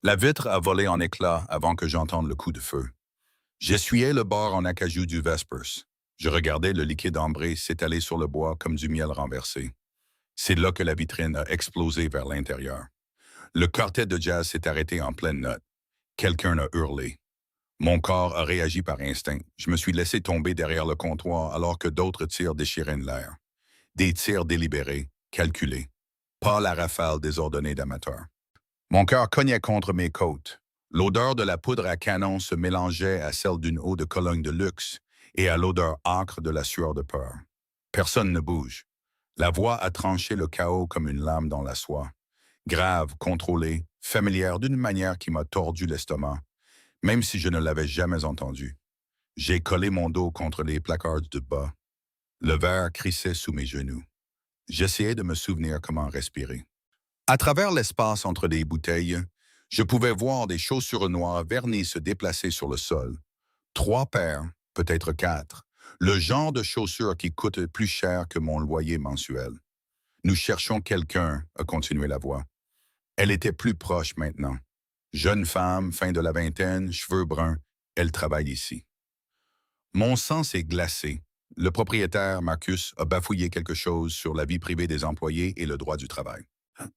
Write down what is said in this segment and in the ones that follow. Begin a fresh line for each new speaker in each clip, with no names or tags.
La vitre a volé en éclats avant que j'entende le coup de feu. J'essuyais le bord en acajou du Vespers. Je regardais le liquide ambré s'étaler sur le bois comme du miel renversé. C'est là que la vitrine a explosé vers l'intérieur. Le quartet de jazz s'est arrêté en pleine note. Quelqu'un a hurlé. Mon corps a réagi par instinct. Je me suis laissé tomber derrière le comptoir alors que d'autres tirs déchiraient l'air. Des tirs délibérés, calculés. Pas la rafale désordonnée d'amateurs. Mon cœur cognait contre mes côtes. L'odeur de la poudre à canon se mélangeait à celle d'une eau de Cologne de luxe et à l'odeur âcre de la sueur de peur. Personne ne bouge. La voix a tranché le chaos comme une lame dans la soie. Grave, contrôlée, familière d'une manière qui m'a tordu l'estomac, même si je ne l'avais jamais entendue. J'ai collé mon dos contre les placards de bas. Le verre crissait sous mes genoux. J'essayais de me souvenir comment respirer. À travers l'espace entre des bouteilles, je pouvais voir des chaussures noires vernies se déplacer sur le sol. 3 paires, peut-être 4. Le genre de chaussures qui coûtent plus cher que mon loyer mensuel. Nous cherchons quelqu'un, a continué la voix. Elle était plus proche maintenant. Jeune femme, fin de la vingtaine, cheveux bruns, elle travaille ici. Mon sang s'est glacé. Le propriétaire, Marcus, a bafouillé quelque chose sur la vie privée des employés et le droit du travail.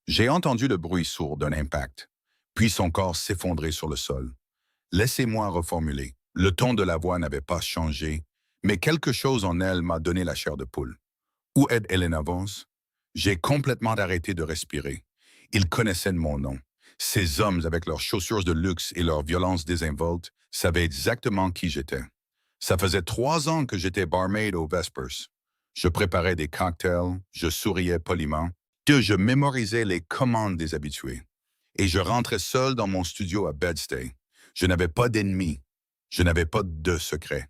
J'ai entendu le bruit sourd d'un impact, puis son corps s'effondrer sur le sol. Laissez-moi reformuler. Le ton de la voix n'avait pas changé, mais quelque chose en elle m'a donné la chair de poule. Où est Elena Vance? J'ai complètement arrêté de respirer. Ils connaissaient mon nom. Ces hommes, avec leurs chaussures de luxe et leur violence désinvolte, savaient exactement qui j'étais. Ça faisait 3 ans que j'étais barmaid au Vespers. Je préparais des cocktails, je souriais poliment, que je mémorisais les commandes des habitués. Et je rentrais seul dans mon studio à Bedstay. Je n'avais pas d'ennemis. Je n'avais pas de secret.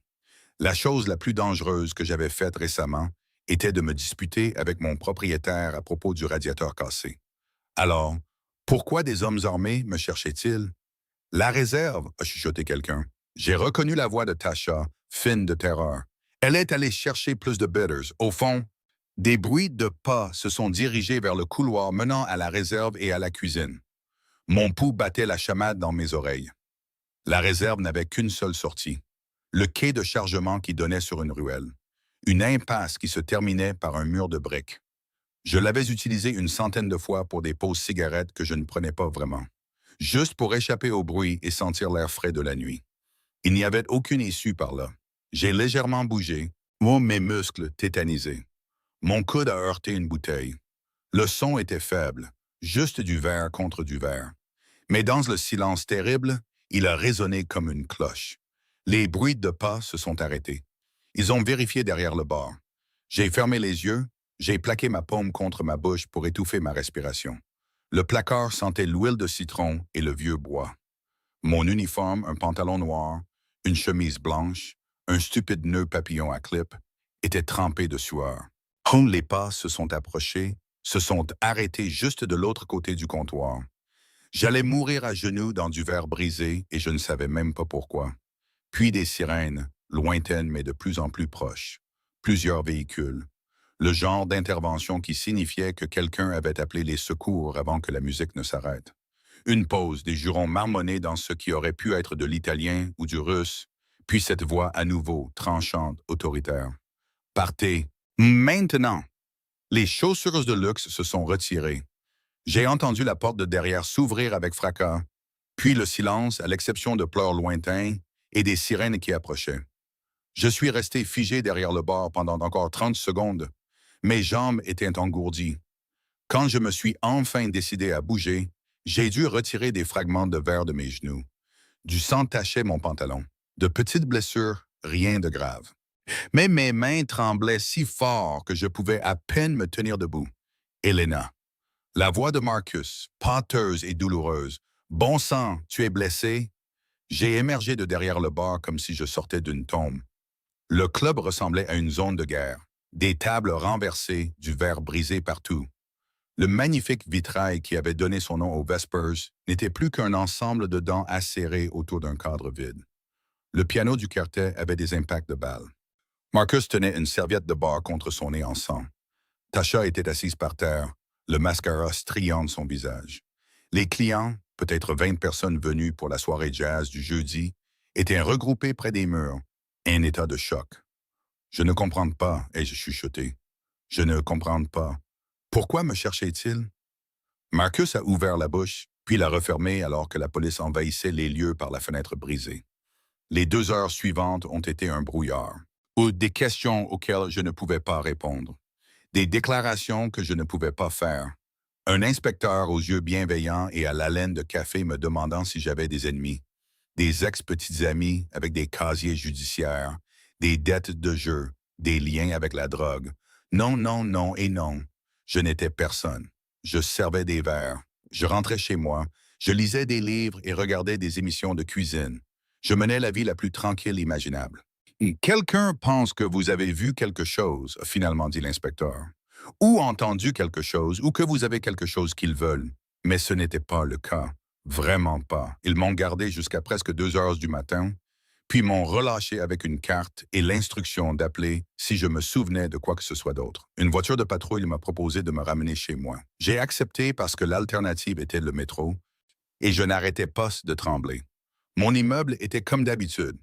La chose la plus dangereuse que j'avais faite récemment était de me disputer avec mon propriétaire à propos du radiateur cassé. Alors, pourquoi des hommes armés me cherchaient-ils? La réserve, a chuchoté quelqu'un. J'ai reconnu la voix de Tasha, fine de terreur. Elle est allée chercher plus de bidders. Au fond, des bruits de pas se sont dirigés vers le couloir menant à la réserve et à la cuisine. Mon pouls battait la chamade dans mes oreilles. La réserve n'avait qu'une seule sortie. Le quai de chargement qui donnait sur une ruelle. Une impasse qui se terminait par un mur de briques. Je l'avais utilisé une centaine de fois pour des pauses cigarettes que je ne prenais pas vraiment. Juste pour échapper au bruit et sentir l'air frais de la nuit. Il n'y avait aucune issue par là. J'ai légèrement bougé, mes muscles tétanisés. Mon coude a heurté une bouteille. Le son était faible, juste du verre contre du verre. Mais dans le silence terrible, il a résonné comme une cloche. Les bruits de pas se sont arrêtés. Ils ont vérifié derrière le bar. J'ai fermé les yeux, j'ai plaqué ma paume contre ma bouche pour étouffer ma respiration. Le placard sentait l'huile de citron et le vieux bois. Mon uniforme, un pantalon noir, une chemise blanche, un stupide nœud papillon à clip, était trempé de sueur. Les pas se sont approchés, se sont arrêtés juste de l'autre côté du comptoir. J'allais mourir à genoux dans du verre brisé et je ne savais même pas pourquoi. Puis des sirènes, lointaines mais de plus en plus proches. Plusieurs véhicules. Le genre d'intervention qui signifiait que quelqu'un avait appelé les secours avant que la musique ne s'arrête. Une pause, des jurons marmonnés dans ce qui aurait pu être de l'italien ou du russe, puis cette voix à nouveau, tranchante, autoritaire. Partez, maintenant! Les chaussures de luxe se sont retirées. J'ai entendu la porte de derrière s'ouvrir avec fracas, puis le silence, à l'exception de pleurs lointains et des sirènes qui approchaient. Je suis resté figé derrière le bar pendant encore 30 secondes. Mes jambes étaient engourdies. Quand je me suis enfin décidé à bouger, j'ai dû retirer des fragments de verre de mes genoux. Du sang tachait mon pantalon. De petites blessures, rien de grave. Mais mes mains tremblaient si fort que je pouvais à peine me tenir debout. Elena. La voix de Marcus, pâteuse et douloureuse. Bon sang, tu es blessé? J'ai émergé de derrière le bar comme si je sortais d'une tombe. Le club ressemblait à une zone de guerre. Des tables renversées, du verre brisé partout. Le magnifique vitrail qui avait donné son nom aux Vespers n'était plus qu'un ensemble de dents acérées autour d'un cadre vide. Le piano du quartet avait des impacts de balles. Marcus tenait une serviette de bar contre son nez en sang. Tasha était assise par terre, le mascara striant de son visage. Les clients, peut-être 20 personnes venues pour la soirée jazz du jeudi, étaient regroupées près des murs, un état de choc. Je ne comprends pas, ai-je chuchoté. Je ne comprends pas. Pourquoi me cherchait-il? Marcus a ouvert la bouche, puis l'a refermée alors que la police envahissait les lieux par la fenêtre brisée. Les 2 heures suivantes ont été un brouillard, ou des questions auxquelles je ne pouvais pas répondre, des déclarations que je ne pouvais pas faire. Un inspecteur aux yeux bienveillants et à l'haleine de café me demandant si j'avais des ennemis, des ex-petites amies avec des casiers judiciaires, des dettes de jeu, des liens avec la drogue. Non, non, non et non. Je n'étais personne. Je servais des verres. Je rentrais chez moi. Je lisais des livres et regardais des émissions de cuisine. Je menais la vie la plus tranquille imaginable. Quelqu'un pense que vous avez vu quelque chose, a finalement dit l'inspecteur, ou entendu quelque chose, ou que vous avez quelque chose qu'ils veulent. Mais ce n'était pas le cas. Vraiment pas. Ils m'ont gardé jusqu'à presque 2 heures du matin, puis m'ont relâché avec une carte et l'instruction d'appeler si je me souvenais de quoi que ce soit d'autre. Une voiture de patrouille m'a proposé de me ramener chez moi. J'ai accepté parce que l'alternative était le métro, et je n'arrêtais pas de trembler. Mon immeuble était comme d'habitude.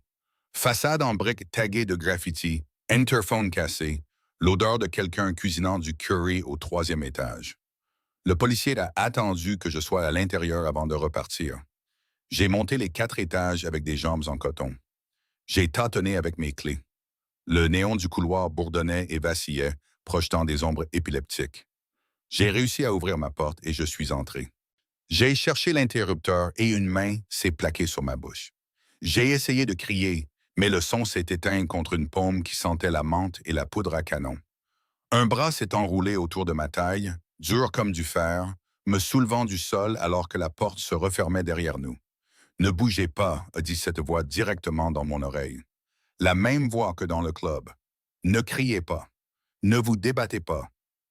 Façade en briques taguée de graffiti, interphone cassé, l'odeur de quelqu'un cuisinant du curry au 3e étage. Le policier a attendu que je sois à l'intérieur avant de repartir. J'ai monté les 4 étages avec des jambes en coton. J'ai tâtonné avec mes clés. Le néon du couloir bourdonnait et vacillait, projetant des ombres épileptiques. J'ai réussi à ouvrir ma porte et je suis entré. J'ai cherché l'interrupteur et une main s'est plaquée sur ma bouche. J'ai essayé de crier, mais le son s'est éteint contre une paume qui sentait la menthe et la poudre à canon. Un bras s'est enroulé autour de ma taille, dur comme du fer, me soulevant du sol alors que la porte se refermait derrière nous. Ne bougez pas, a dit cette voix directement dans mon oreille. La même voix que dans le club. Ne criez pas. Ne vous débattez pas.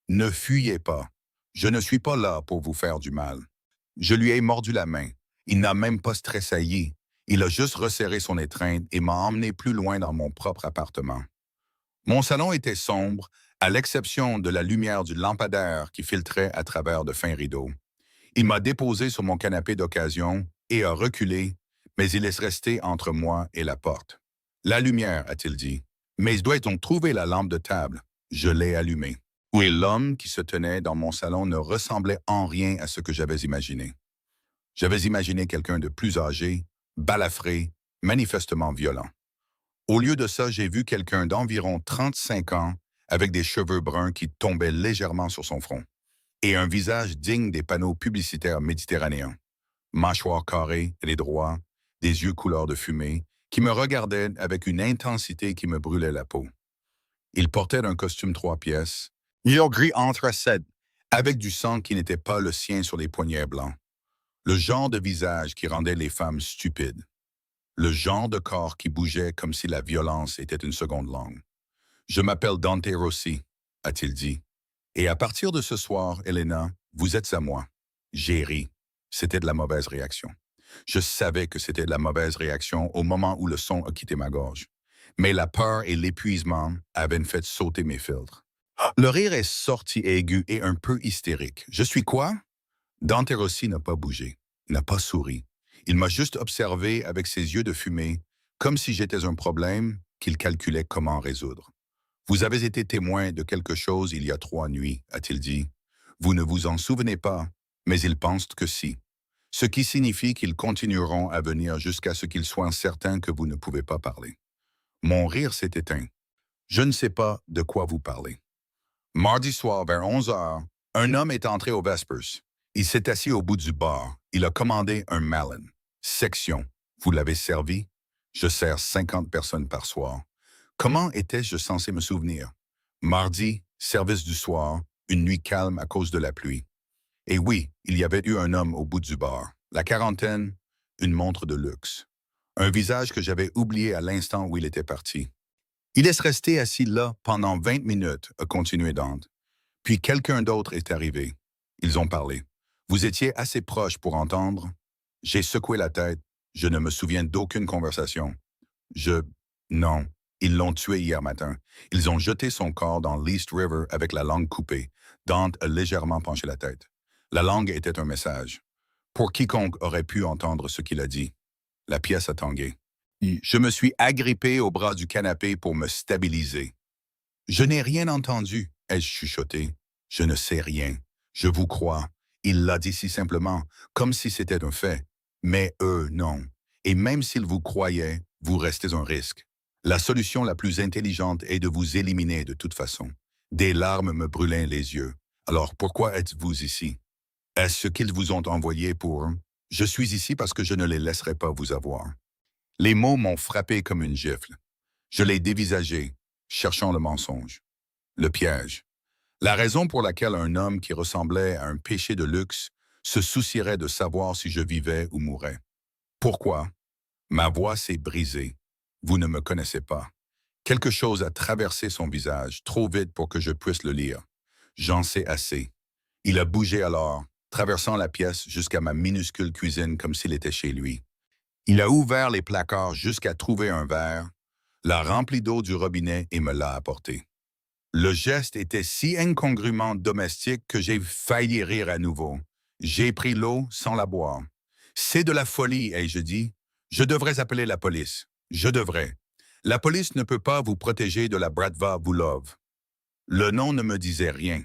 Ne fuyez pas. Je ne suis pas là pour vous faire du mal. Je lui ai mordu la main. Il n'a même pas tressailli. Il a juste resserré son étreinte et m'a emmené plus loin dans mon propre appartement. Mon salon était sombre, à l'exception de la lumière du lampadaire qui filtrait à travers de fins rideaux. Il m'a déposé sur mon canapé d'occasion et a reculé, mais il est resté entre moi et la porte. La lumière, a-t-il dit. Mais doit-on trouver la lampe de table? Je l'ai allumée. Oui, l'homme qui se tenait dans mon salon ne ressemblait en rien à ce que j'avais imaginé. J'avais imaginé quelqu'un de plus âgé, balafré, manifestement violent. Au lieu de ça, j'ai vu quelqu'un d'environ 35 ans avec des cheveux bruns qui tombaient légèrement sur son front et un visage digne des panneaux publicitaires méditerranéens. Mâchoire carrée, les droits, des yeux couleur de fumée, qui me regardaient avec une intensité qui me brûlait la peau. Il portait un costume 3 pièces, gris anthracite, avec du sang qui n'était pas le sien sur les poignets blancs. Le genre de visage qui rendait les femmes stupides. Le genre de corps qui bougeait comme si la violence était une seconde langue. Je m'appelle Dante Rossi, a-t-il dit. Et à partir de ce soir, Elena, vous êtes à moi. J'ai ri. C'était de la mauvaise réaction. Je savais que c'était de la mauvaise réaction au moment où le son a quitté ma gorge. Mais la peur et l'épuisement avaient fait sauter mes filtres. Le rire est sorti aigu et un peu hystérique. Je suis quoi? Dante Rossi n'a pas bougé, n'a pas souri. Il m'a juste observé avec ses yeux de fumée, comme si j'étais un problème qu'il calculait comment résoudre. Vous avez été témoin de quelque chose il y a 3 nuits, a-t-il dit. Vous ne vous en souvenez pas, mais ils pensent que si. Ce qui signifie qu'ils continueront à venir jusqu'à ce qu'ils soient certains que vous ne pouvez pas parler. Mon rire s'est éteint. Je ne sais pas de quoi vous parlez. Mardi soir, vers 11 heures, un homme est entré au Vespers. Il s'est assis au bout du bar. Il a commandé un Malin. Section. Vous l'avez servi? Je sers 50 personnes par soir. Comment étais-je censé me souvenir? Mardi, service du soir, une nuit calme à cause de la pluie. Et oui, il y avait eu un homme au bout du bar. La quarantaine, une montre de luxe. Un visage que j'avais oublié à l'instant où il était parti. Il est resté assis là pendant 20 minutes, a continué Dante. Puis quelqu'un d'autre est arrivé. Ils ont parlé. Vous étiez assez proche pour entendre. J'ai secoué la tête. Je ne me souviens d'aucune conversation. Non. Ils l'ont tué hier matin. Ils ont jeté son corps dans l'East River avec la langue coupée. Dante a légèrement penché la tête. La langue était un message. pour quiconque aurait pu entendre ce qu'il a dit. La pièce a tangué. Je me suis agrippé au bras du canapé pour me stabiliser. Je n'ai rien entendu, ai-je chuchoté. Je ne sais rien. Je vous crois. Il l'a dit si simplement, comme si c'était un fait. Mais eux, non. Et même s'ils vous croyaient, vous restez un risque. La solution la plus intelligente est de vous éliminer de toute façon. Des larmes me brûlaient les yeux. Alors pourquoi êtes-vous ici? Est-ce ce qu'ils vous ont envoyé pour... Je suis ici parce que je ne les laisserai pas vous avoir. Les mots m'ont frappé comme une gifle. Je l'ai dévisagé, cherchant le mensonge, le piège. La raison pour laquelle un homme qui ressemblait à un péché de luxe se soucierait de savoir si je vivais ou mourais. Pourquoi? Ma voix s'est brisée. Vous ne me connaissez pas. Quelque chose a traversé son visage, trop vite pour que je puisse le lire. J'en sais assez. Il a bougé alors, traversant la pièce jusqu'à ma minuscule cuisine comme s'il était chez lui. Il a ouvert les placards jusqu'à trouver un verre, l'a rempli d'eau du robinet et me l'a apporté. Le geste était si incongrument domestique que j'ai failli rire à nouveau. J'ai pris l'eau sans la boire. C'est de la folie, ai-je dit. Je devrais appeler la police. Je devrais. La police ne peut pas vous protéger de la Bratva Vulov. Le nom ne me disait rien.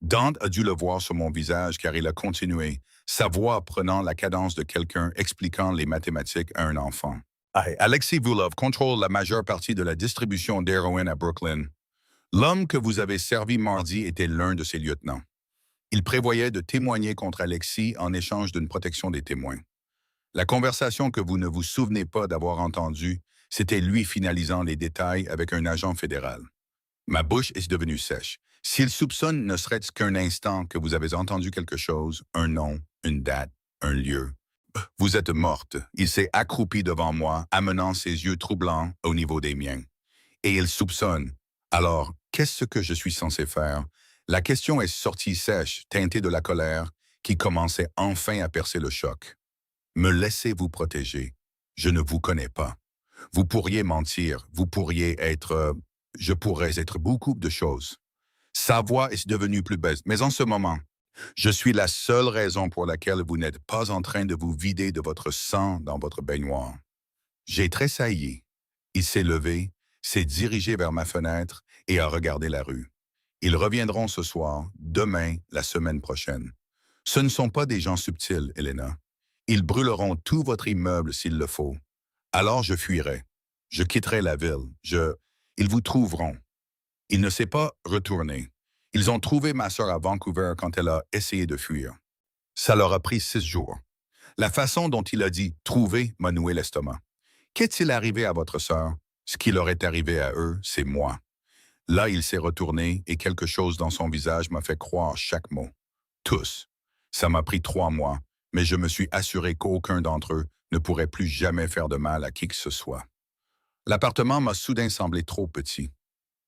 Dante a dû le voir sur mon visage car il a continué, sa voix prenant la cadence de quelqu'un expliquant les mathématiques à un enfant. Alexei Vulov contrôle la majeure partie de la distribution d'héroïne à Brooklyn. L'homme que vous avez servi mardi était l'un de ses lieutenants. Il prévoyait de témoigner contre Alexis en échange d'une protection des témoins. La conversation que vous ne vous souvenez pas d'avoir entendue, c'était lui finalisant les détails avec un agent fédéral. Ma bouche est devenue sèche. S'il soupçonne ne serait-ce qu'un instant que vous avez entendu quelque chose, un nom, une date, un lieu, vous êtes morte. Il s'est accroupi devant moi, amenant ses yeux troublants au niveau des miens. Et il soupçonne. Alors, qu'est-ce que je suis censé faire? La question est sortie sèche, teintée de la colère, qui commençait enfin à percer le choc. Me laissez-vous protéger. Je ne vous connais pas. Vous pourriez mentir, vous pourriez être... je pourrais être beaucoup de choses. Sa voix est devenue plus basse, mais en ce moment, je suis la seule raison pour laquelle vous n'êtes pas en train de vous vider de votre sang dans votre baignoire. J'ai tressailli. Il s'est levé, s'est dirigé vers ma fenêtre et a regardé la rue. Ils reviendront ce soir, demain, la semaine prochaine. Ce ne sont pas des gens subtils, Elena. Ils brûleront tout votre immeuble s'il le faut. Alors je fuirai. Je quitterai la ville. Ils vous trouveront. Il ne s'est pas retourné. Ils ont trouvé ma sœur à Vancouver quand elle a essayé de fuir. Ça leur a pris 6 jours. La façon dont il a dit « trouver » m'a noué l'estomac. Qu'est-il arrivé à votre sœur? Ce qui leur est arrivé à eux, c'est moi. Là, il s'est retourné et quelque chose dans son visage m'a fait croire chaque mot. Tous. Ça m'a pris 3 mois, mais je me suis assuré qu'aucun d'entre eux ne pourrait plus jamais faire de mal à qui que ce soit. L'appartement m'a soudain semblé trop petit.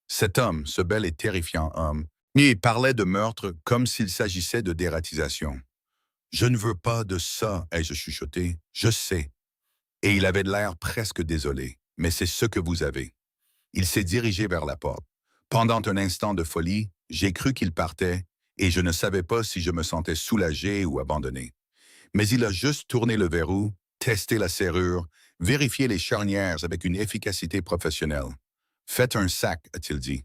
Cet homme, ce bel et terrifiant homme, il parlait de meurtre comme s'il s'agissait de dératisation. « Je ne veux pas de ça, ai-je chuchoté. Je sais. » Et il avait l'air presque désolé. « Mais c'est ce que vous avez. » Il s'est dirigé vers la porte. Pendant un instant de folie, j'ai cru qu'il partait et je ne savais pas si je me sentais soulagé ou abandonné. Mais il a juste tourné le verrou, testé la serrure, vérifié les charnières avec une efficacité professionnelle. « Faites un sac, a-t-il dit.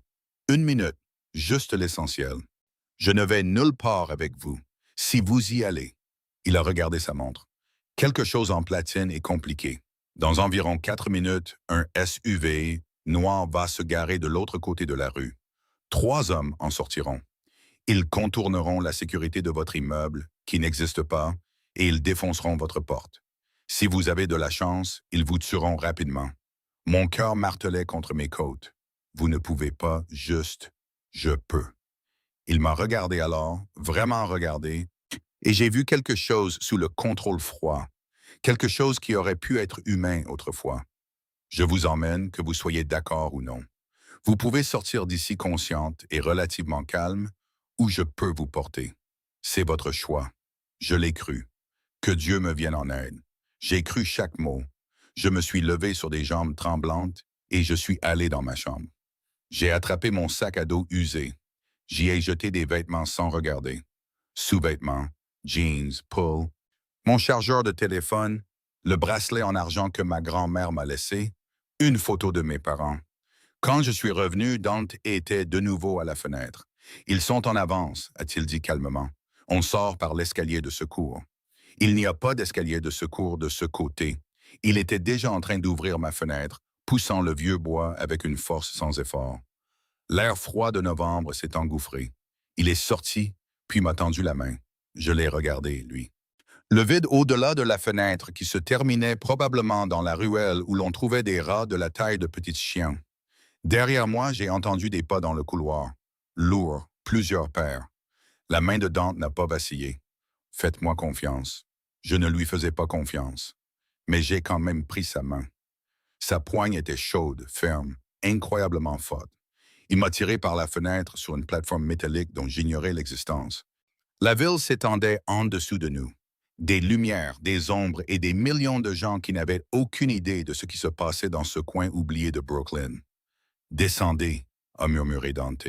1 minute, juste l'essentiel. Je ne vais nulle part avec vous. Si vous y allez. » Il a regardé sa montre. Quelque chose en platine est compliqué. Dans environ 4 minutes, un SUV noir va se garer de l'autre côté de la rue. 3 hommes en sortiront. Ils contourneront la sécurité de votre immeuble, qui n'existe pas, et ils défonceront votre porte. Si vous avez de la chance, ils vous tueront rapidement. Mon cœur martelait contre mes côtes. Vous ne pouvez pas, juste, je peux. Il m'a regardé alors, vraiment regardé, et j'ai vu quelque chose sous le contrôle froid, quelque chose qui aurait pu être humain autrefois. Je vous emmène, que vous soyez d'accord ou non. Vous pouvez sortir d'ici consciente et relativement calme, ou je peux vous porter. C'est votre choix. Je l'ai cru. Que Dieu me vienne en aide. J'ai cru chaque mot. Je me suis levé sur des jambes tremblantes et je suis allé dans ma chambre. J'ai attrapé mon sac à dos usé. J'y ai jeté des vêtements sans regarder. Sous-vêtements, jeans, pull. Mon chargeur de téléphone, le bracelet en argent que ma grand-mère m'a laissé, une photo de mes parents. Quand je suis revenu, Dante était de nouveau à la fenêtre. Ils sont en avance, a-t-il dit calmement. On sort par l'escalier de secours. Il n'y a pas d'escalier de secours de ce côté. Il était déjà en train d'ouvrir ma fenêtre, poussant le vieux bois avec une force sans effort. L'air froid de novembre s'est engouffré. Il est sorti, puis m'a tendu la main. Je l'ai regardé, lui. Le vide au-delà de la fenêtre qui se terminait probablement dans la ruelle où l'on trouvait des rats de la taille de petits chiens. Derrière moi, j'ai entendu des pas dans le couloir. Lourds, plusieurs paires. La main de Dante n'a pas vacillé. Faites-moi confiance. Je ne lui faisais pas confiance. Mais j'ai quand même pris sa main. Sa poigne était chaude, ferme, incroyablement forte. Il m'a tiré par la fenêtre sur une plateforme métallique dont j'ignorais l'existence. La ville s'étendait en dessous de nous. Des lumières, des ombres et des millions de gens qui n'avaient aucune idée de ce qui se passait dans ce coin oublié de Brooklyn. Descendez, a murmuré Dante,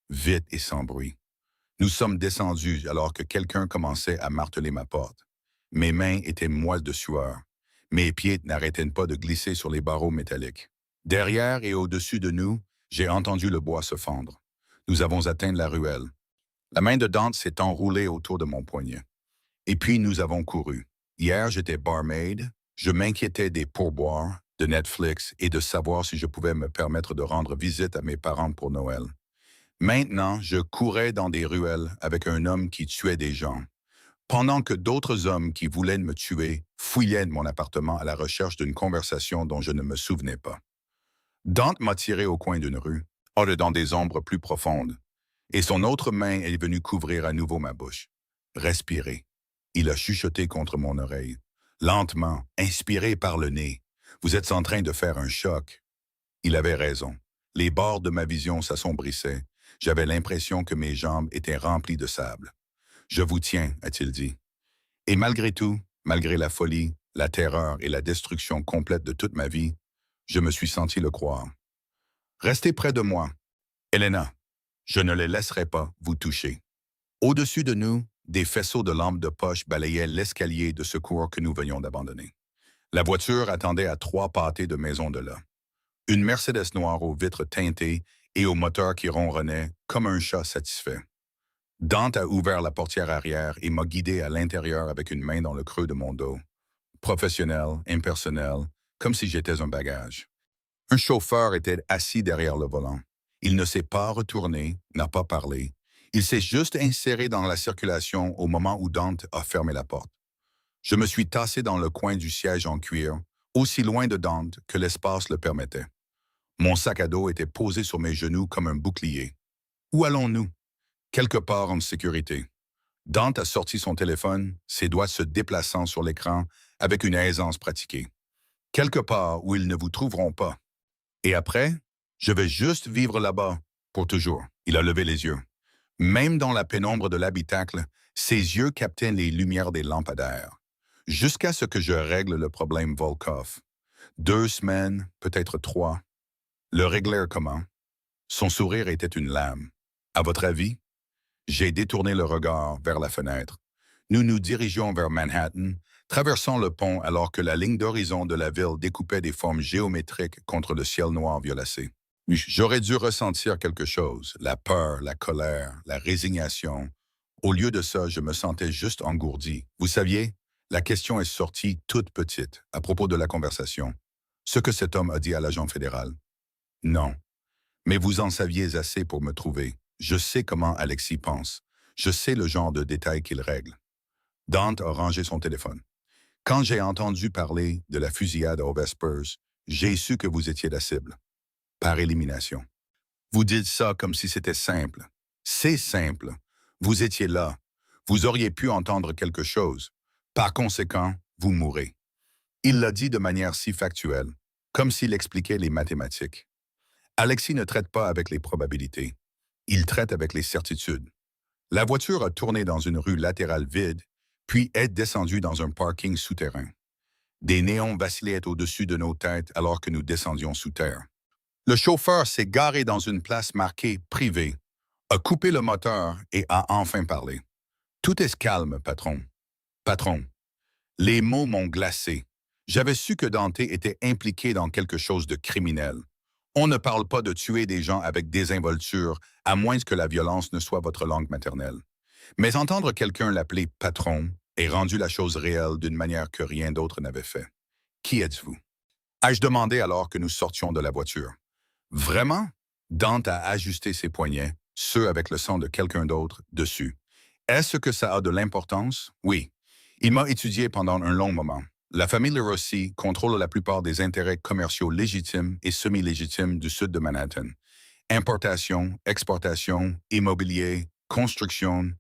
vite et sans bruit. Nous sommes descendus alors que quelqu'un commençait à marteler ma porte. Mes mains étaient moites de sueur. Mes pieds n'arrêtaient pas de glisser sur les barreaux métalliques. Derrière et au-dessus de nous, j'ai entendu le bois se fendre. Nous avons atteint la ruelle. La main de Dante s'est enroulée autour de mon poignet. Et puis nous avons couru. Hier, j'étais barmaid. Je m'inquiétais des pourboires, de Netflix et de savoir si je pouvais me permettre de rendre visite à mes parents pour Noël. Maintenant, je courais dans des ruelles avec un homme qui tuait des gens, pendant que d'autres hommes qui voulaient me tuer fouillaient mon appartement à la recherche d'une conversation dont je ne me souvenais pas. Dante m'a tiré au coin d'une rue, hors dans des ombres plus profondes, et son autre main est venue couvrir à nouveau ma bouche. Respirez. Il a chuchoté contre mon oreille. Lentement, inspiré par le nez. Vous êtes en train de faire un choc. Il avait raison. Les bords de ma vision s'assombrissaient. J'avais l'impression que mes jambes étaient remplies de sable. Je vous tiens, a-t-il dit. Et malgré tout, malgré la folie, la terreur et la destruction complète de toute ma vie, je me suis senti le croire. Restez près de moi. Elena, je ne les laisserai pas vous toucher. Au-dessus de nous, des faisceaux de lampes de poche balayaient l'escalier de secours que nous venions d'abandonner. La voiture attendait à 3 pâtés de maison de là. Une Mercedes noire aux vitres teintées et au moteur qui ronronnait comme un chat satisfait. Dante a ouvert la portière arrière et m'a guidé à l'intérieur avec une main dans le creux de mon dos. Professionnel, impersonnel, comme si j'étais un bagage. Un chauffeur était assis derrière le volant. Il ne s'est pas retourné, n'a pas parlé. Il s'est juste inséré dans la circulation au moment où Dante a fermé la porte. Je me suis tassé dans le coin du siège en cuir, aussi loin de Dante que l'espace le permettait. Mon sac à dos était posé sur mes genoux comme un bouclier. Où allons-nous? Quelque part en sécurité. Dante a sorti son téléphone, ses doigts se déplaçant sur l'écran avec une aisance pratiquée. Quelque part où ils ne vous trouveront pas. Et après, je vais juste vivre là-bas, pour toujours. Il a levé les yeux. Même dans la pénombre de l'habitacle, ses yeux captaient les lumières des lampadaires. Jusqu'à ce que je règle le problème Volkov. 2 semaines, peut-être 3. Le régler comment? Son sourire était une lame. À votre avis? J'ai détourné le regard vers la fenêtre. Nous nous dirigions vers Manhattan, traversant le pont alors que la ligne d'horizon de la ville découpait des formes géométriques contre le ciel noir violacé. J'aurais dû ressentir quelque chose, la peur, la colère, la résignation. Au lieu de ça, je me sentais juste engourdi. Vous saviez, la question est sortie toute petite à propos de la conversation. Ce que cet homme a dit à l'agent fédéral. Non. Mais vous en saviez assez pour me trouver. Je sais comment Alexis pense. Je sais le genre de détails qu'il règle. Dante a rangé son téléphone. Quand j'ai entendu parler de la fusillade aux Vespers, j'ai su que vous étiez la cible. Par élimination. Vous dites ça comme si c'était simple. C'est simple. Vous étiez là. Vous auriez pu entendre quelque chose. Par conséquent, vous mourrez. Il l'a dit de manière si factuelle, comme s'il expliquait les mathématiques. Alexis ne traite pas avec les probabilités. Il traite avec les certitudes. La voiture a tourné dans une rue latérale vide, puis est descendue dans un parking souterrain. Des néons vacillaient au-dessus de nos têtes alors que nous descendions sous terre. Le chauffeur s'est garé dans une place marquée « Privé », a coupé le moteur et a enfin parlé. « Tout est calme, patron. » « Patron, Les mots m'ont glacé. J'avais su que Dante était impliqué dans quelque chose de criminel. On ne parle pas de tuer des gens avec désinvolture, à moins que la violence ne soit votre langue maternelle. Mais entendre quelqu'un l'appeler patron est rendu la chose réelle d'une manière que rien d'autre n'avait fait. Qui êtes-vous? Ai-je demandé alors que nous sortions de la voiture. Vraiment? Dante a ajusté ses poignets, ceux avec le sang de quelqu'un d'autre, dessus. Est-ce que ça a de l'importance? Oui. Il m'a étudié pendant un long moment. La famille Rossi contrôle la plupart des intérêts commerciaux légitimes et semi-légitimes du sud de Manhattan. Importation, exportation, immobilier, construction.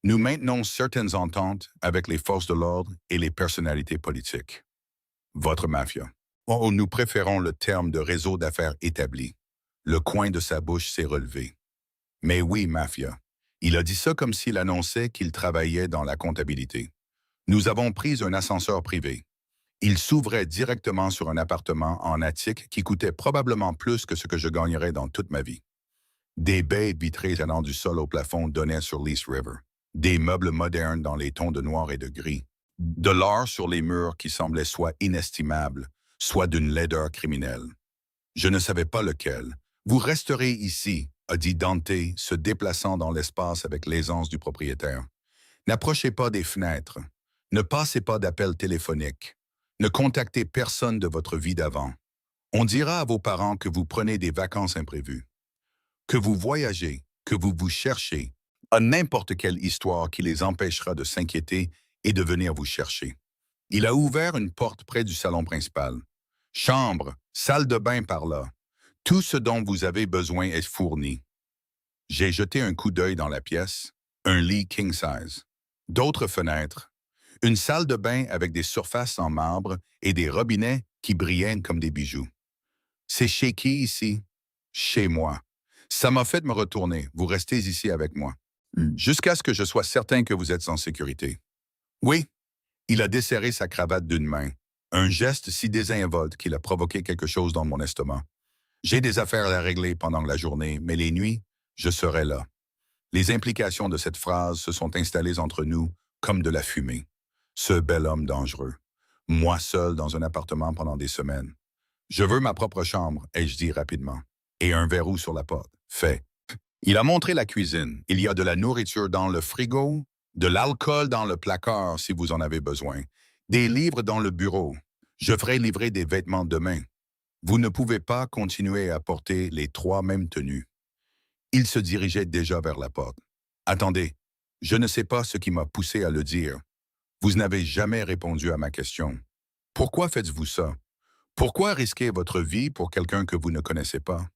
Nous maintenons certaines ententes avec les forces de l'ordre et les personnalités politiques. Votre mafia. Oh, nous préférons le terme de réseau d'affaires établi. Le coin de sa bouche s'est relevé. Mais oui, mafia. Il a dit ça comme s'il annonçait qu'il travaillait dans la comptabilité. Nous avons pris un ascenseur privé. Il s'ouvrait directement sur un appartement en attique qui coûtait probablement plus que ce que je gagnerais dans toute ma vie. Des baies vitrées allant du sol au plafond donnaient sur l'East River. Des meubles modernes dans les tons de noir et de gris. De l'or sur les murs qui semblait soit inestimable, soit d'une laideur criminelle. Je ne savais pas lequel. Vous resterez ici, a dit Dante, se déplaçant dans l'espace avec l'aisance du propriétaire. N'approchez pas des fenêtres. Ne passez pas d'appels téléphoniques. Ne contactez personne de votre vie d'avant. On dira à vos parents que vous prenez des vacances imprévues, que vous voyagez, que vous vous cherchez, à n'importe quelle histoire qui les empêchera de s'inquiéter et de venir vous chercher. Il a ouvert une porte près du salon principal. Chambre, salle de bain par là. Tout ce dont vous avez besoin est fourni. J'ai jeté un coup d'œil dans la pièce, un lit king size, d'autres fenêtres, une salle de bain avec des surfaces en marbre et des robinets qui brillaient comme des bijoux. C'est chez qui ici? Chez moi. Ça m'a fait me retourner. Vous restez ici avec moi. Jusqu'à ce que je sois certain que vous êtes en sécurité. Oui. Il a desserré sa cravate d'une main, un geste si désinvolte qu'il a provoqué quelque chose dans mon estomac. J'ai des affaires à régler pendant la journée, mais les nuits, je serai là. Les implications de cette phrase se sont installées entre nous comme de la fumée. Ce bel homme dangereux. Moi seul dans un appartement pendant des semaines. Je veux ma propre chambre, ai-je dit rapidement. Et un verrou sur la porte. Fait. Il a montré la cuisine. Il y a de la nourriture dans le frigo, de l'alcool dans le placard si vous en avez besoin, des livres dans le bureau. Je ferai livrer des vêtements demain. Vous ne pouvez pas continuer à porter les 3 mêmes tenues. Il se dirigeait déjà vers la porte. Attendez, je ne sais pas ce qui m'a poussé à le dire. Vous n'avez jamais répondu à ma question. Pourquoi faites-vous ça? Pourquoi risquer votre vie pour quelqu'un que vous ne connaissez pas?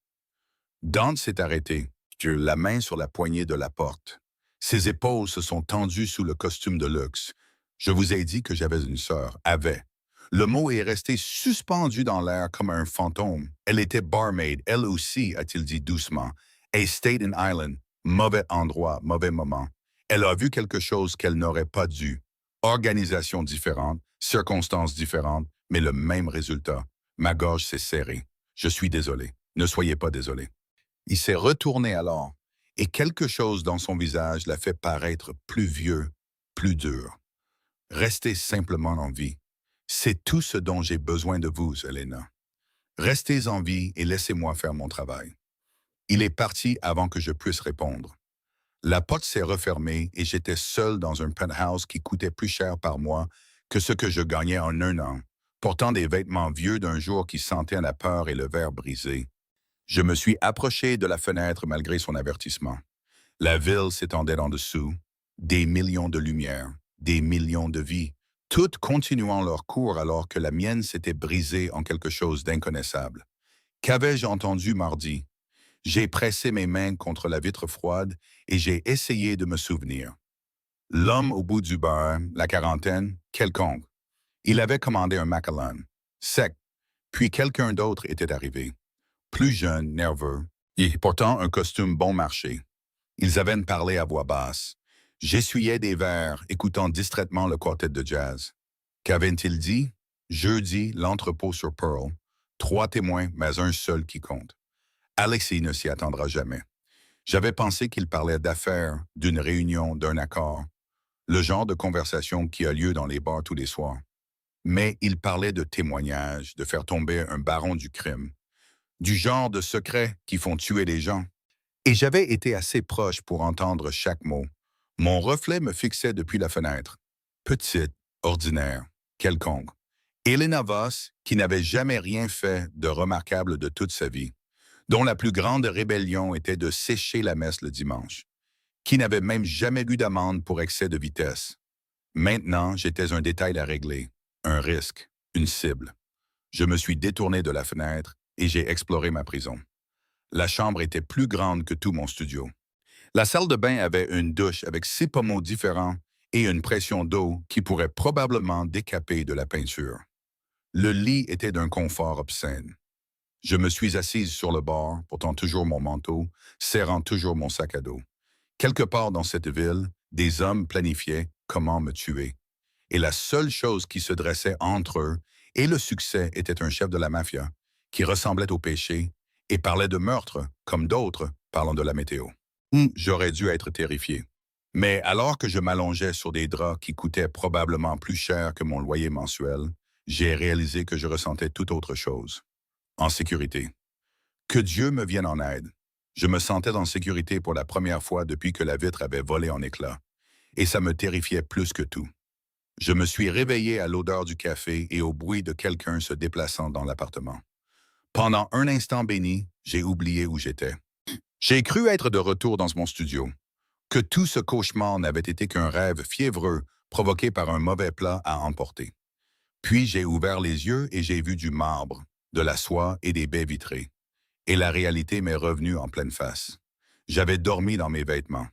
Dante s'est arrêté, la main sur la poignée de la porte. Ses épaules se sont tendues sous le costume de luxe. Je vous ai dit que j'avais une sœur, avait. Le mot est resté suspendu dans l'air comme un fantôme. Elle était barmaid, elle aussi, a-t-il dit doucement. Et Staten Island, mauvais endroit, mauvais moment. Elle a vu quelque chose qu'elle n'aurait pas dû. Organisation différente, circonstances différentes, mais le même résultat. Ma gorge s'est serrée. Je suis désolé. Ne soyez pas désolé. Il s'est retourné alors, et quelque chose dans son visage l'a fait paraître plus vieux, plus dur. Restez simplement en vie. C'est tout ce dont j'ai besoin de vous, Elena. Restez en vie et laissez-moi faire mon travail. Il est parti avant que je puisse répondre. La porte s'est refermée et j'étais seul dans un penthouse qui coûtait plus cher par mois que ce que je gagnais en un an, portant des vêtements vieux d'un jour qui sentaient la peur et le verre brisé. Je me suis approché de la fenêtre malgré son avertissement. La ville s'étendait en dessous, des millions de lumières, des millions de vies, toutes continuant leur cours alors que la mienne s'était brisée en quelque chose d'inconnaissable. Qu'avais-je entendu mardi? J'ai pressé mes mains contre la vitre froide et j'ai essayé de me souvenir. L'homme au bout du bar, la quarantaine, quelconque. Il avait commandé un Macallan, sec, puis quelqu'un d'autre était arrivé. Plus jeune, nerveux, et portant un costume bon marché. Ils avaient parlé à voix basse. J'essuyais des verres, écoutant distraitement le quartet de jazz. Qu'avaient-ils dit? Jeudi, l'entrepôt sur Pearl. 3 témoins, mais un seul qui compte. Alexis ne s'y attendra jamais. J'avais pensé qu'il parlait d'affaires, d'une réunion, d'un accord. Le genre de conversation qui a lieu dans les bars tous les soirs. Mais il parlait de témoignages, de faire tomber un baron du crime, du genre de secrets qui font tuer les gens. Et j'avais été assez proche pour entendre chaque mot. Mon reflet me fixait depuis la fenêtre. Petite, ordinaire, quelconque. Elena Voss, qui n'avait jamais rien fait de remarquable de toute sa vie, dont la plus grande rébellion était de sécher la messe le dimanche, qui n'avait même jamais eu d'amende pour excès de vitesse. Maintenant, j'étais un détail à régler, un risque, une cible. Je me suis détourné de la fenêtre et j'ai exploré ma prison. La chambre était plus grande que tout mon studio. La salle de bain avait une douche avec 6 pommeaux différents et une pression d'eau qui pourrait probablement décaper de la peinture. Le lit était d'un confort obscène. Je me suis assise sur le bord, portant toujours mon manteau, serrant toujours mon sac à dos. Quelque part dans cette ville, des hommes planifiaient comment me tuer. Et la seule chose qui se dressait entre eux et le succès était un chef de la mafia qui ressemblait au péché et parlait de meurtre comme d'autres parlant de la météo. J'aurais dû être terrifié. Mais alors que je m'allongeais sur des draps qui coûtaient probablement plus cher que mon loyer mensuel, j'ai réalisé que je ressentais tout autre chose. En sécurité. Que Dieu me vienne en aide. Je me sentais en sécurité pour la première fois depuis que la vitre avait volé en éclats. Et ça me terrifiait plus que tout. Je me suis réveillé à l'odeur du café et au bruit de quelqu'un se déplaçant dans l'appartement. Pendant un instant béni, j'ai oublié où j'étais. J'ai cru être de retour dans mon studio, que tout ce cauchemar n'avait été qu'un rêve fiévreux provoqué par un mauvais plat à emporter. Puis j'ai ouvert les yeux et j'ai vu du marbre, de la soie et des baies vitrées. Et la réalité m'est revenue en pleine face. J'avais dormi dans mes vêtements.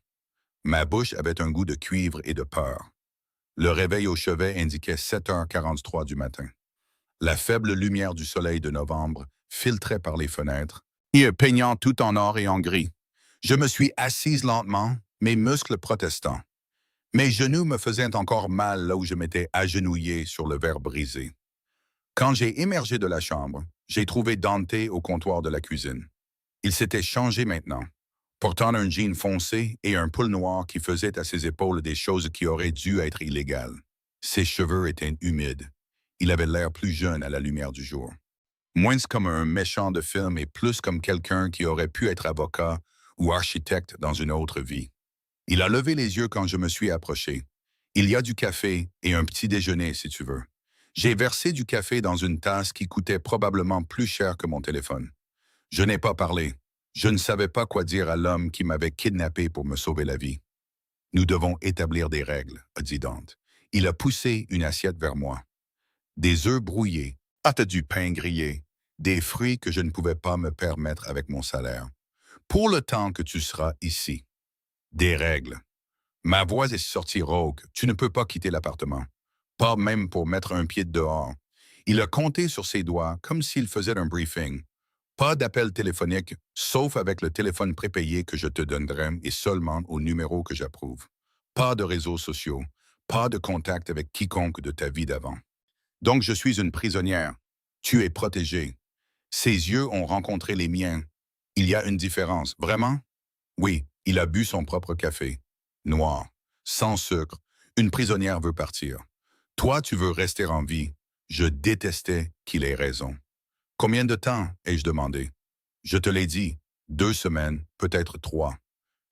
Ma bouche avait un goût de cuivre et de peur. Le réveil au chevet indiquait 7h43 du matin. La faible lumière du soleil de novembre filtrait par les fenêtres, et peignant tout en or et en gris. Je me suis assise lentement, mes muscles protestant. Mes genoux me faisaient encore mal là où je m'étais agenouillé sur le verre brisé. Quand j'ai émergé de la chambre, j'ai trouvé Dante au comptoir de la cuisine. Il s'était changé maintenant, portant un jean foncé et un pull noir qui faisait à ses épaules des choses qui auraient dû être illégales. Ses cheveux étaient humides. Il avait l'air plus jeune à la lumière du jour. Moins comme un méchant de film et plus comme quelqu'un qui aurait pu être avocat ou architecte dans une autre vie. Il a levé les yeux quand je me suis approché. Il y a du café et un petit déjeuner, si tu veux. J'ai versé du café dans une tasse qui coûtait probablement plus cher que mon téléphone. Je n'ai pas parlé. Je ne savais pas quoi dire à l'homme qui m'avait kidnappé pour me sauver la vie. Nous devons établir des règles, a dit Dante. Il a poussé une assiette vers moi. Des œufs brouillés, du pain grillé, des fruits que je ne pouvais pas me permettre avec mon salaire. Pour le temps que tu seras ici. Des règles. Ma voix est sortie rauque. Tu ne peux pas quitter l'appartement. Pas même pour mettre un pied dehors. Il a compté sur ses doigts comme s'il faisait un briefing. Pas d'appel téléphonique, sauf avec le téléphone prépayé que je te donnerai et seulement au numéro que j'approuve. Pas de réseaux sociaux. Pas de contact avec quiconque de ta vie d'avant. Donc je suis une prisonnière. Tu es protégée. Ses yeux ont rencontré les miens. Il y a une différence, vraiment? Oui, il a bu son propre café. Noir, sans sucre. Une prisonnière veut partir. Toi, tu veux rester en vie. Je détestais qu'il ait raison. Combien de temps, ai-je demandé? Je te l'ai dit, 2 semaines, peut-être 3,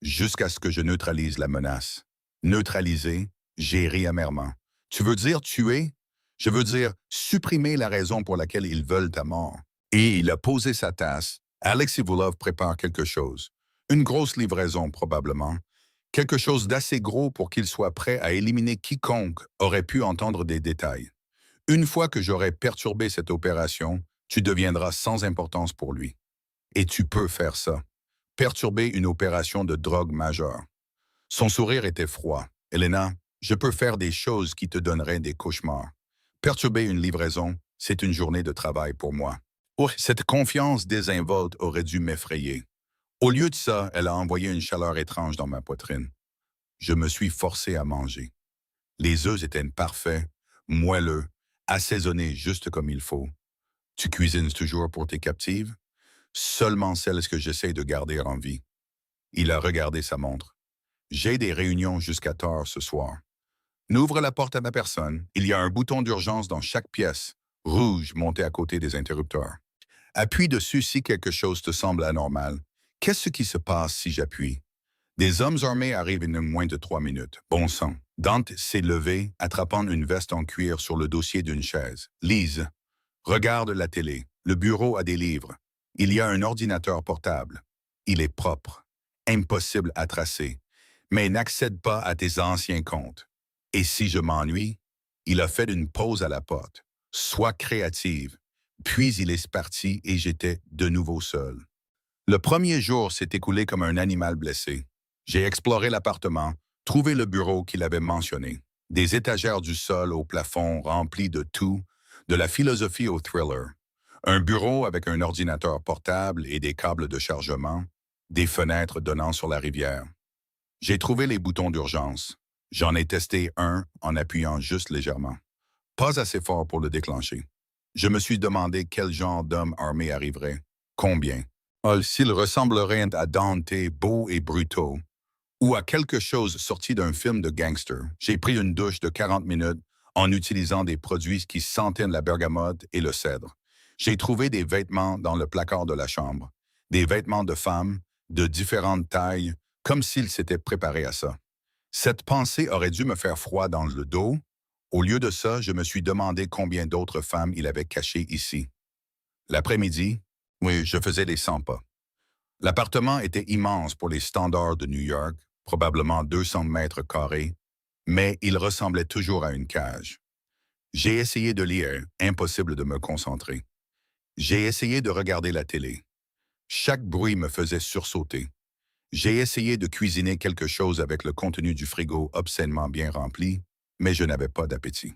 jusqu'à ce que je neutralise la menace. Neutraliser, j'ai ri amèrement. Tu veux dire tuer? Je veux dire supprimer la raison pour laquelle ils veulent ta mort. Et il a posé sa tasse. Alex Ivulov prépare quelque chose. Une grosse livraison, probablement. Quelque chose d'assez gros pour qu'il soit prêt à éliminer quiconque aurait pu entendre des détails. Une fois que j'aurai perturbé cette opération, tu deviendras sans importance pour lui. Et tu peux faire ça. Perturber une opération de drogue majeure. Son sourire était froid. Elena, je peux faire des choses qui te donneraient des cauchemars. Perturber une livraison, c'est une journée de travail pour moi. Oh, cette confiance désinvolte aurait dû m'effrayer. Au lieu de ça, elle a envoyé une chaleur étrange dans ma poitrine. Je me suis forcé à manger. Les œufs étaient parfaits, moelleux, assaisonnés juste comme il faut. Tu cuisines toujours pour tes captives? Seulement celles que j'essaie de garder en vie. Il a regardé sa montre. J'ai des réunions jusqu'à tard ce soir. N'ouvre la porte à ma personne. Il y a un bouton d'urgence dans chaque pièce, rouge monté à côté des interrupteurs. Appuie dessus si quelque chose te semble anormal. Qu'est-ce qui se passe si j'appuie? Des hommes armés arrivent en moins de 3 minutes. Bon sang. Dante s'est levé, attrapant une veste en cuir sur le dossier d'une chaise. Lise. Regarde la télé. Le bureau a des livres. Il y a un ordinateur portable. Il est propre. Impossible à tracer. Mais n'accède pas à tes anciens comptes. Et si je m'ennuie? Il a fait une pause à la porte. Sois créative. Puis il est parti et j'étais de nouveau seul. Le premier jour s'est écoulé comme un animal blessé. J'ai exploré l'appartement, trouvé le bureau qu'il avait mentionné. Des étagères du sol au plafond remplies de tout, de la philosophie au thriller. Un bureau avec un ordinateur portable et des câbles de chargement, des fenêtres donnant sur la rivière. J'ai trouvé les boutons d'urgence. J'en ai testé un en appuyant juste légèrement. Pas assez fort pour le déclencher. Je me suis demandé quel genre d'homme armé arriverait. Combien? S'il ressemblerait à Dante, beau et brutaux, ou à quelque chose sorti d'un film de gangster. J'ai pris une douche de 40 minutes en utilisant des produits qui sentaient la bergamote et le cèdre. J'ai trouvé des vêtements dans le placard de la chambre. Des vêtements de femmes, de différentes tailles, comme s'ils s'étaient préparés à ça. Cette pensée aurait dû me faire froid dans le dos. Au lieu de ça, je me suis demandé combien d'autres femmes il avait cachées ici. L'après-midi, oui, je faisais les 100 pas. L'appartement était immense pour les standards de New York, probablement 200 mètres carrés, mais il ressemblait toujours à une cage. J'ai essayé de lire, impossible de me concentrer. J'ai essayé de regarder la télé. Chaque bruit me faisait sursauter. J'ai essayé de cuisiner quelque chose avec le contenu du frigo obscènement bien rempli, mais je n'avais pas d'appétit.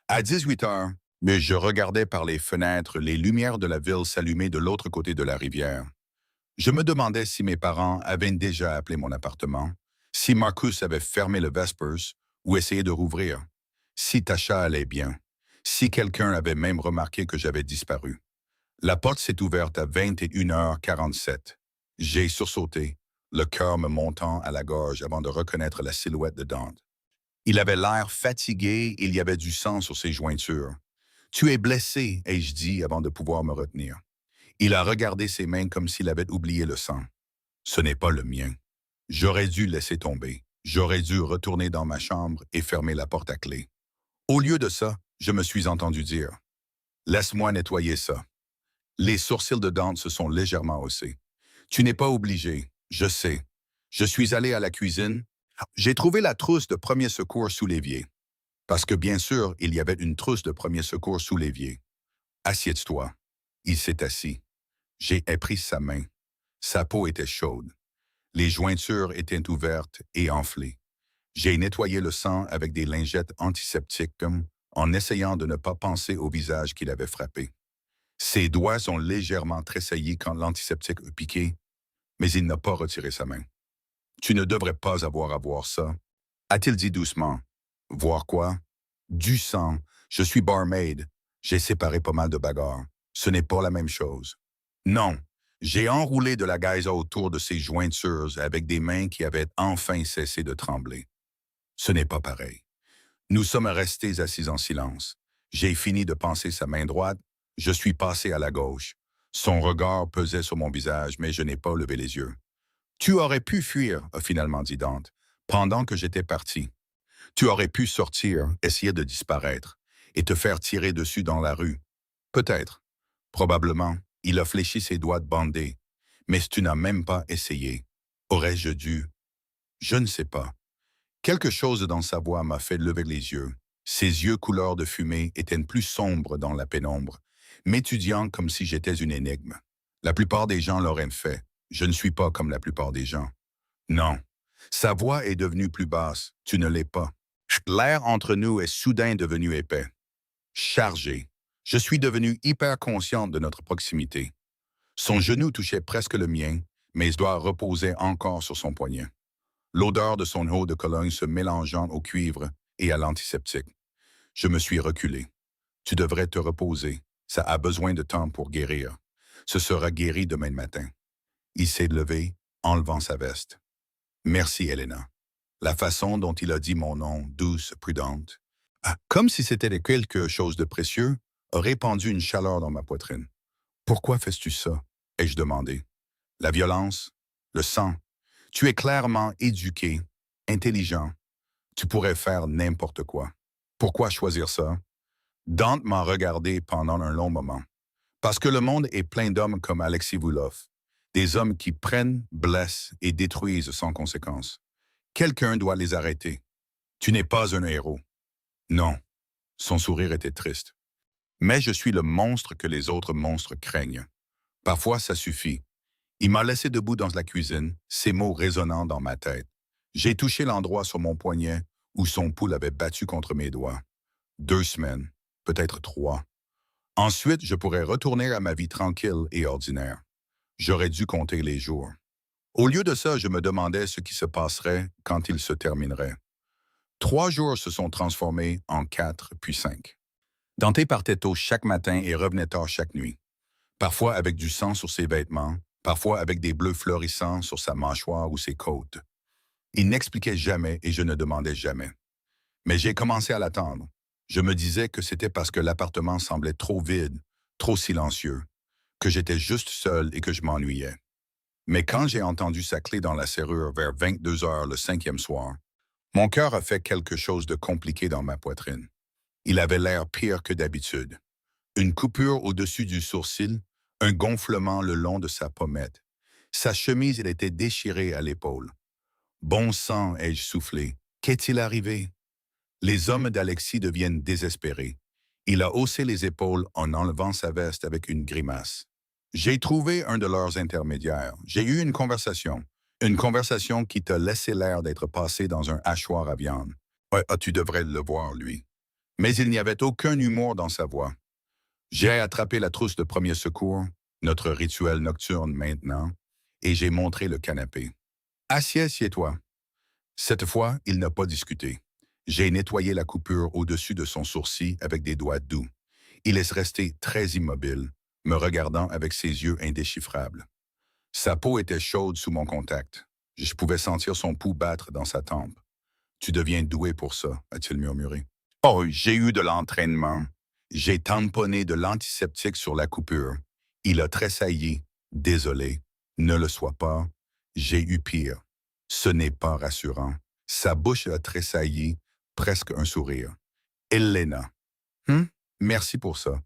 À 18 heures, mais je regardais par les fenêtres les lumières de la ville s'allumer de l'autre côté de la rivière. Je me demandais si mes parents avaient déjà appelé mon appartement, si Marcus avait fermé le Vespers ou essayé de rouvrir, si Tasha allait bien, si quelqu'un avait même remarqué que j'avais disparu. La porte s'est ouverte à 21h47. J'ai sursauté, le cœur me montant à la gorge avant de reconnaître la silhouette de Dante. Il avait l'air fatigué, il y avait du sang sur ses jointures. « Tu es blessé, ai-je dit avant de pouvoir me retenir. Il a regardé ses mains comme s'il avait oublié le sang. Ce n'est pas le mien. J'aurais dû laisser tomber. J'aurais dû retourner dans ma chambre et fermer la porte à clé. Au lieu de ça, je me suis entendu dire « Laisse-moi nettoyer ça. » Les sourcils de Dante se sont légèrement haussés. « Tu n'es pas obligé, je sais. » Je suis allé à la cuisine. J'ai trouvé la trousse de premier secours sous l'évier. Parce que bien sûr, il y avait une trousse de premier secours sous l'évier. « Assieds-toi. » Il s'est assis. J'ai pris sa main. Sa peau était chaude. Les jointures étaient ouvertes et enflées. J'ai nettoyé le sang avec des lingettes antiseptiques en essayant de ne pas penser au visage qu'il avait frappé. Ses doigts sont légèrement tressaillis quand l'antiseptique a piqué, mais il n'a pas retiré sa main. « Tu ne devrais pas avoir à voir ça. » A-t-il dit doucement. « Voir quoi? » « Du sang. Je suis barmaid. J'ai séparé pas mal de bagarres. Ce n'est pas la même chose. » Non. J'ai enroulé de la gaïza autour de ses jointures avec des mains qui avaient enfin cessé de trembler. Ce n'est pas pareil. Nous sommes restés assis en silence. J'ai fini de panser sa main droite. Je suis passé à la gauche. Son regard pesait sur mon visage, mais je n'ai pas levé les yeux. « Tu aurais pu fuir, » a finalement dit Dante, pendant que j'étais parti. Tu aurais pu sortir, essayer de disparaître, et te faire tirer dessus dans la rue. Peut-être. Probablement. Il a fléchi ses doigts bandés. Mais tu n'as même pas essayé. Aurais-je dû? Je ne sais pas. Quelque chose dans sa voix m'a fait lever les yeux. Ses yeux couleur de fumée étaient plus sombres dans la pénombre, m'étudiant comme si j'étais une énigme. La plupart des gens l'auraient fait. Je ne suis pas comme la plupart des gens. Non. Sa voix est devenue plus basse. Tu ne l'es pas. L'air entre nous est soudain devenu épais. Chargé. Je suis devenu hyper consciente de notre proximité. Son genou touchait presque le mien, mes doigts reposaient encore sur son poignet. L'odeur de son eau de Cologne se mélangeant au cuivre et à l'antiseptique. Je me suis reculé. Tu devrais te reposer. Ça a besoin de temps pour guérir. Ce sera guéri demain matin. Il s'est levé, enlevant sa veste. Merci, Elena. La façon dont il a dit mon nom, douce, prudente, comme si c'était quelque chose de précieux, a répandu une chaleur dans ma poitrine. Pourquoi fais-tu ça? Ai-je demandé. La violence, le sang. Tu es clairement éduqué, intelligent. Tu pourrais faire n'importe quoi. Pourquoi choisir ça? Dante m'a regardé pendant un long moment. Parce que le monde est plein d'hommes comme Alexis Voulov. Des hommes qui prennent, blessent et détruisent sans conséquence. Quelqu'un doit les arrêter. Tu n'es pas un héros. Non. Son sourire était triste. Mais je suis le monstre que les autres monstres craignent. Parfois, ça suffit. Il m'a laissé debout dans la cuisine, ces mots résonnant dans ma tête. J'ai touché l'endroit sur mon poignet où son pouls avait battu contre mes doigts. 2 semaines, peut-être 3. Ensuite, je pourrais retourner à ma vie tranquille et ordinaire. J'aurais dû compter les jours. Au lieu de ça, je me demandais ce qui se passerait quand il se terminerait. 3 jours se sont transformés en 4 puis 5. Dante partait tôt chaque matin et revenait tard chaque nuit. Parfois avec du sang sur ses vêtements, parfois avec des bleus florissants sur sa mâchoire ou ses côtes. Il n'expliquait jamais et je ne demandais jamais. Mais j'ai commencé à l'attendre. Je me disais que c'était parce que l'appartement semblait trop vide, trop silencieux, que j'étais juste seul et que je m'ennuyais. Mais quand j'ai entendu sa clé dans la serrure vers 22 heures le 5e soir, mon cœur a fait quelque chose de compliqué dans ma poitrine. Il avait l'air pire que d'habitude. Une coupure au-dessus du sourcil, un gonflement le long de sa pommette. Sa chemise, elle était déchirée à l'épaule. Bon sang, ai-je soufflé. Qu'est-il arrivé? Les hommes d'Alexis deviennent désespérés. Il a haussé les épaules en enlevant sa veste avec une grimace. J'ai trouvé un de leurs intermédiaires. J'ai eu une conversation. Une conversation qui t'a laissé l'air d'être passé dans un hachoir à viande. Ouais, tu devrais le voir, lui. Mais il n'y avait aucun humour dans sa voix. J'ai attrapé la trousse de premier secours, notre rituel nocturne maintenant, et j'ai montré le canapé. Assieds-toi. Cette fois, il n'a pas discuté. J'ai nettoyé la coupure au-dessus de son sourcil avec des doigts doux. Il est resté très immobile, me regardant avec ses yeux indéchiffrables. Sa peau était chaude sous mon contact. Je pouvais sentir son pouls battre dans sa tempe. Tu deviens doué pour ça, a-t-il murmuré. Oh, j'ai eu de l'entraînement. J'ai tamponné de l'antiseptique sur la coupure. Il a tressailli. Désolé. Ne le sois pas. J'ai eu pire. Ce n'est pas rassurant. Sa bouche a tressailli, presque un sourire. Elena. Merci pour ça.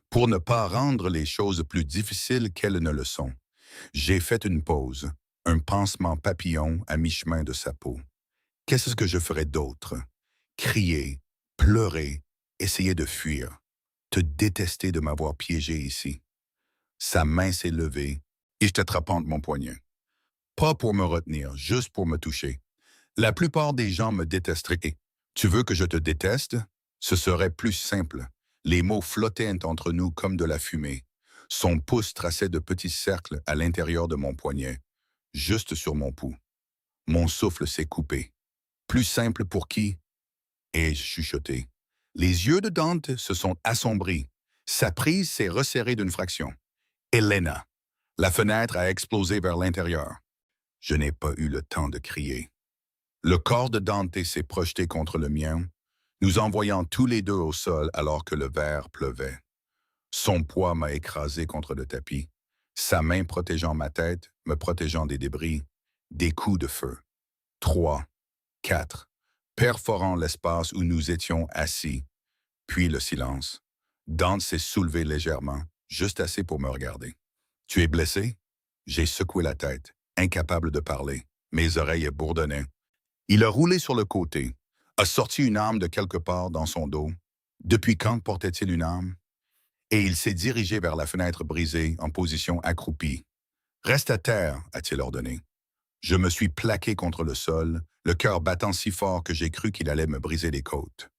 Pour ne pas rendre les choses plus difficiles qu'elles ne le sont. J'ai fait une pause, un pansement papillon à mi-chemin de sa peau. Qu'est-ce que je ferais d'autre? Crier, pleurer, essayer de fuir, te détester de m'avoir piégé ici. Sa main s'est levée et je t'attrapant de mon poignet. Pas pour me retenir, juste pour me toucher. La plupart des gens me détesteraient. Tu veux que je te déteste? Ce serait plus simple. Les mots flottaient entre nous comme de la fumée. Son pouce traçait de petits cercles à l'intérieur de mon poignet, juste sur mon pouls. Mon souffle s'est coupé. Plus simple pour qui? Ai-je chuchoté. Les yeux de Dante se sont assombris. Sa prise s'est resserrée d'une fraction. Elena. La fenêtre a explosé vers l'intérieur. Je n'ai pas eu le temps de crier. Le corps de Dante s'est projeté contre le mien, nous envoyant tous les deux au sol alors que le verre pleuvait. Son poids m'a écrasé contre le tapis, sa main protégeant ma tête, me protégeant des débris, des coups de feu. 3, 4, perforant l'espace où nous étions assis, puis le silence. Dante s'est soulevé légèrement, juste assez pour me regarder. « Tu es blessé? » J'ai secoué la tête, incapable de parler. Mes oreilles bourdonnaient. Il a roulé sur le côté, a sorti une arme de quelque part dans son dos. Depuis quand portait-il une arme? Et il s'est dirigé vers la fenêtre brisée en position accroupie. « Reste à terre », a-t-il ordonné. Je me suis plaqué contre le sol, le cœur battant si fort que j'ai cru qu'il allait me briser les côtes.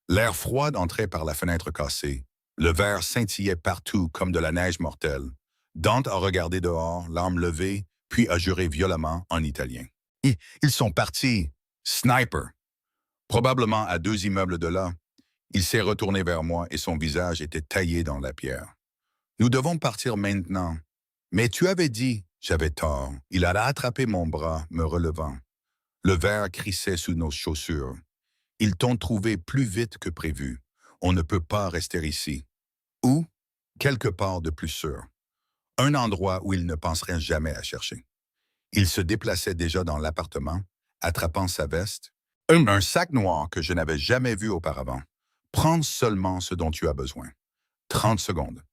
L'air froid entrait par la fenêtre cassée. Le verre scintillait partout comme de la neige mortelle. Dante a regardé dehors, l'arme levée, puis a juré violemment en italien. Ils sont partis. Sniper. Probablement à 2 immeubles de là. Il s'est retourné vers moi et son visage était taillé dans la pierre. Nous devons partir maintenant. Mais tu avais dit, j'avais tort. Il a attrapé mon bras, me relevant. Le verre crissait sous nos chaussures. Ils t'ont trouvé plus vite que prévu. On ne peut pas rester ici. Ou, quelque part de plus sûr. Un endroit où ils ne penseraient jamais à chercher. Il se déplaçait déjà dans l'appartement, attrapant sa veste, un sac noir que je n'avais jamais vu auparavant. Prends seulement ce dont tu as besoin. 30 secondes.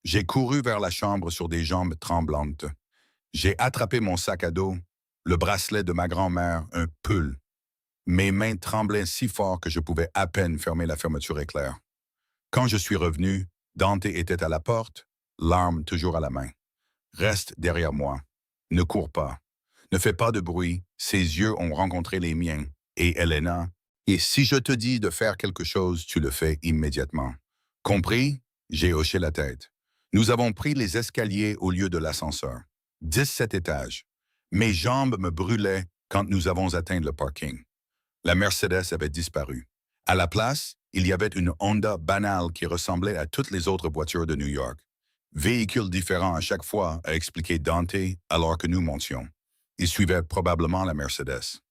J'ai couru vers la chambre sur des jambes tremblantes. J'ai attrapé mon sac à dos, le bracelet de ma grand-mère, un pull. Mes mains tremblaient si fort que je pouvais à peine fermer la fermeture éclair. Quand je suis revenu, Dante était à la porte, l'arme toujours à la main. Reste derrière moi. Ne cours pas. Ne fais pas de bruit. Ses yeux ont rencontré les miens. Et Elena, et si je te dis de faire quelque chose, tu le fais immédiatement. Compris? J'ai hoché la tête. Nous avons pris les escaliers au lieu de l'ascenseur. 17 étages. Mes jambes me brûlaient quand nous avons atteint le parking. La Mercedes avait disparu. À la place, il y avait une Honda banale qui ressemblait à toutes les autres voitures de New York. Véhicule différent à chaque fois, a expliqué Dante alors que nous montions. Il suivait probablement la Mercedes.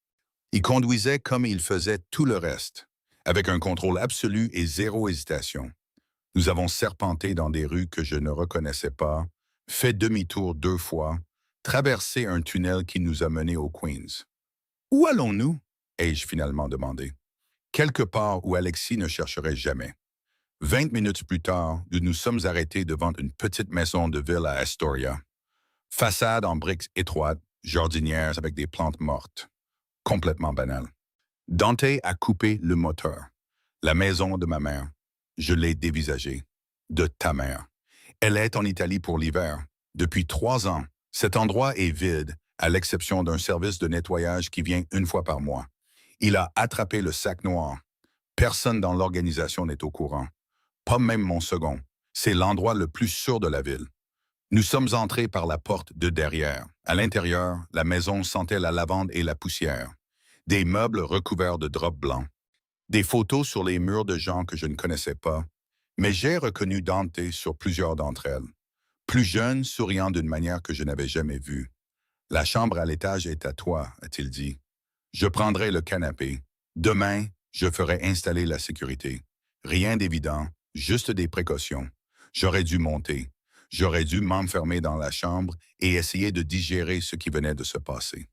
Il conduisait comme il faisait tout le reste, avec un contrôle absolu et zéro hésitation. Nous avons serpenté dans des rues que je ne reconnaissais pas, fait demi-tour 2 fois, traversé un tunnel qui nous a menés au Queens. Où allons-nous? Ai-je finalement demandé. Quelque part où Alexis ne chercherait jamais. 20 minutes plus tard, nous nous sommes arrêtés devant une petite maison de ville à Astoria. Façade en briques étroites, jardinières avec des plantes mortes. Complètement banal. Dante a coupé le moteur. La maison de ma mère. Je l'ai dévisagée. De ta mère. Elle est en Italie pour l'hiver. Depuis 3 ans, cet endroit est vide, à l'exception d'un service de nettoyage qui vient 1 fois par mois. Il a attrapé le sac noir. Personne dans l'organisation n'est au courant. Pas même mon second. C'est l'endroit le plus sûr de la ville. Nous sommes entrés par la porte de derrière. À l'intérieur, la maison sentait la lavande et la poussière. Des meubles recouverts de draps blancs. Des photos sur les murs de gens que je ne connaissais pas. Mais j'ai reconnu Dante sur plusieurs d'entre elles. Plus jeune, souriant d'une manière que je n'avais jamais vue. La chambre à l'étage est à toi, a-t-il dit. Je prendrai le canapé. Demain, je ferai installer la sécurité. Rien d'évident, juste des précautions. J'aurais dû monter. J'aurais dû m'enfermer dans la chambre et essayer de digérer ce qui venait de se passer.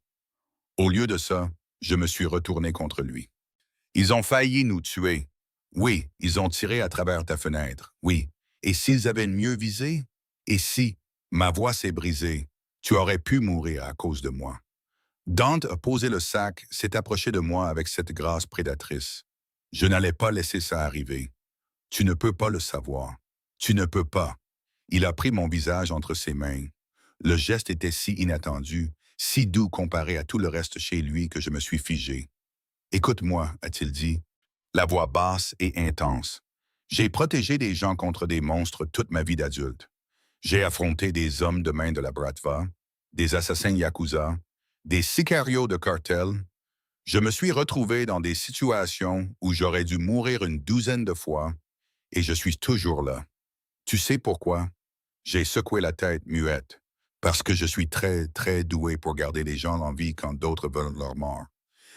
Au lieu de ça, je me suis retourné contre lui. Ils ont failli nous tuer. Oui, ils ont tiré à travers ta fenêtre. Oui. Et s'ils avaient mieux visé? Et si, ma voix s'est brisée, tu aurais pu mourir à cause de moi. Dante a posé le sac, s'est approché de moi avec cette grâce prédatrice. Je n'allais pas laisser ça arriver. Tu ne peux pas le savoir. Tu ne peux pas. Il a pris mon visage entre ses mains. Le geste était si inattendu, si doux comparé à tout le reste chez lui que je me suis figé. Écoute-moi, a-t-il dit, la voix basse et intense. J'ai protégé des gens contre des monstres toute ma vie d'adulte. J'ai affronté des hommes de main de la Bratva, des assassins Yakuza, des sicarios de cartel. Je me suis retrouvé dans des situations où j'aurais dû mourir une 12aine de fois, et je suis toujours là. Tu sais pourquoi? J'ai secoué la tête muette, parce que je suis très, très doué pour garder les gens en vie quand d'autres veulent leur mort.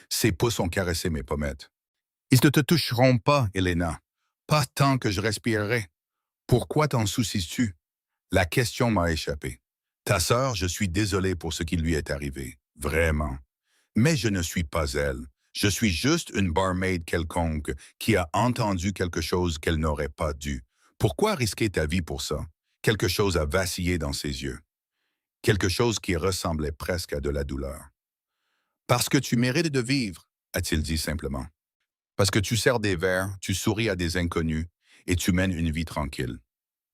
Ses pouces ont caressé mes pommettes. Ils ne te toucheront pas, Elena. Pas tant que je respirerai. Pourquoi t'en soucies-tu? La question m'a échappé. Ta sœur, je suis désolé pour ce qui lui est arrivé. Vraiment. Mais je ne suis pas elle. Je suis juste une barmaid quelconque qui a entendu quelque chose qu'elle n'aurait pas dû. Pourquoi risquer ta vie pour ça? Quelque chose a vacillé dans ses yeux. Quelque chose qui ressemblait presque à de la douleur. Parce que tu mérites de vivre, a-t-il dit simplement. Parce que tu sers des verres, tu souris à des inconnus et tu mènes une vie tranquille.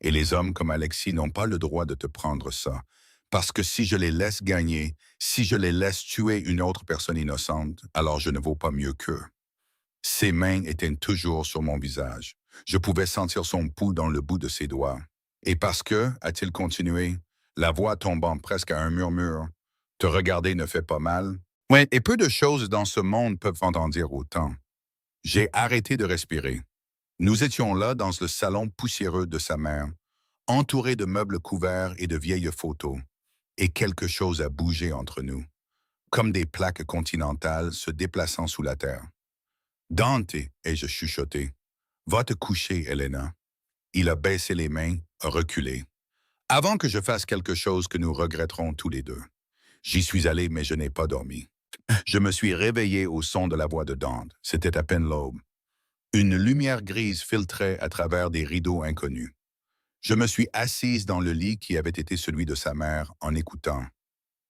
Et les hommes comme Alexis n'ont pas le droit de te prendre ça. Parce que si je les laisse gagner, si je les laisse tuer une autre personne innocente, alors je ne vaux pas mieux qu'eux. Ses mains étaient toujours sur mon visage. Je pouvais sentir son pouls dans le bout de ses doigts. Et parce que, a-t-il continué, la voix tombant presque à un murmure, te regarder ne fait pas mal. Ouais, et peu de choses dans ce monde peuvent en dire autant. J'ai arrêté de respirer. Nous étions là dans le salon poussiéreux de sa mère, entourés de meubles couverts et de vieilles photos, et quelque chose a bougé entre nous. comme des plaques continentales se déplaçant sous la terre. Dante, ai-je chuchoté, va te coucher, Helena. Il a baissé les mains, a reculé. Avant que je fasse quelque chose que nous regretterons tous les deux. J'y suis allé, mais je n'ai pas dormi. Je me suis réveillé au son de la voix de Dante. C'était à peine l'aube. Une lumière grise filtrait à travers des rideaux inconnus. Je me suis assise dans le lit qui avait été celui de sa mère en écoutant.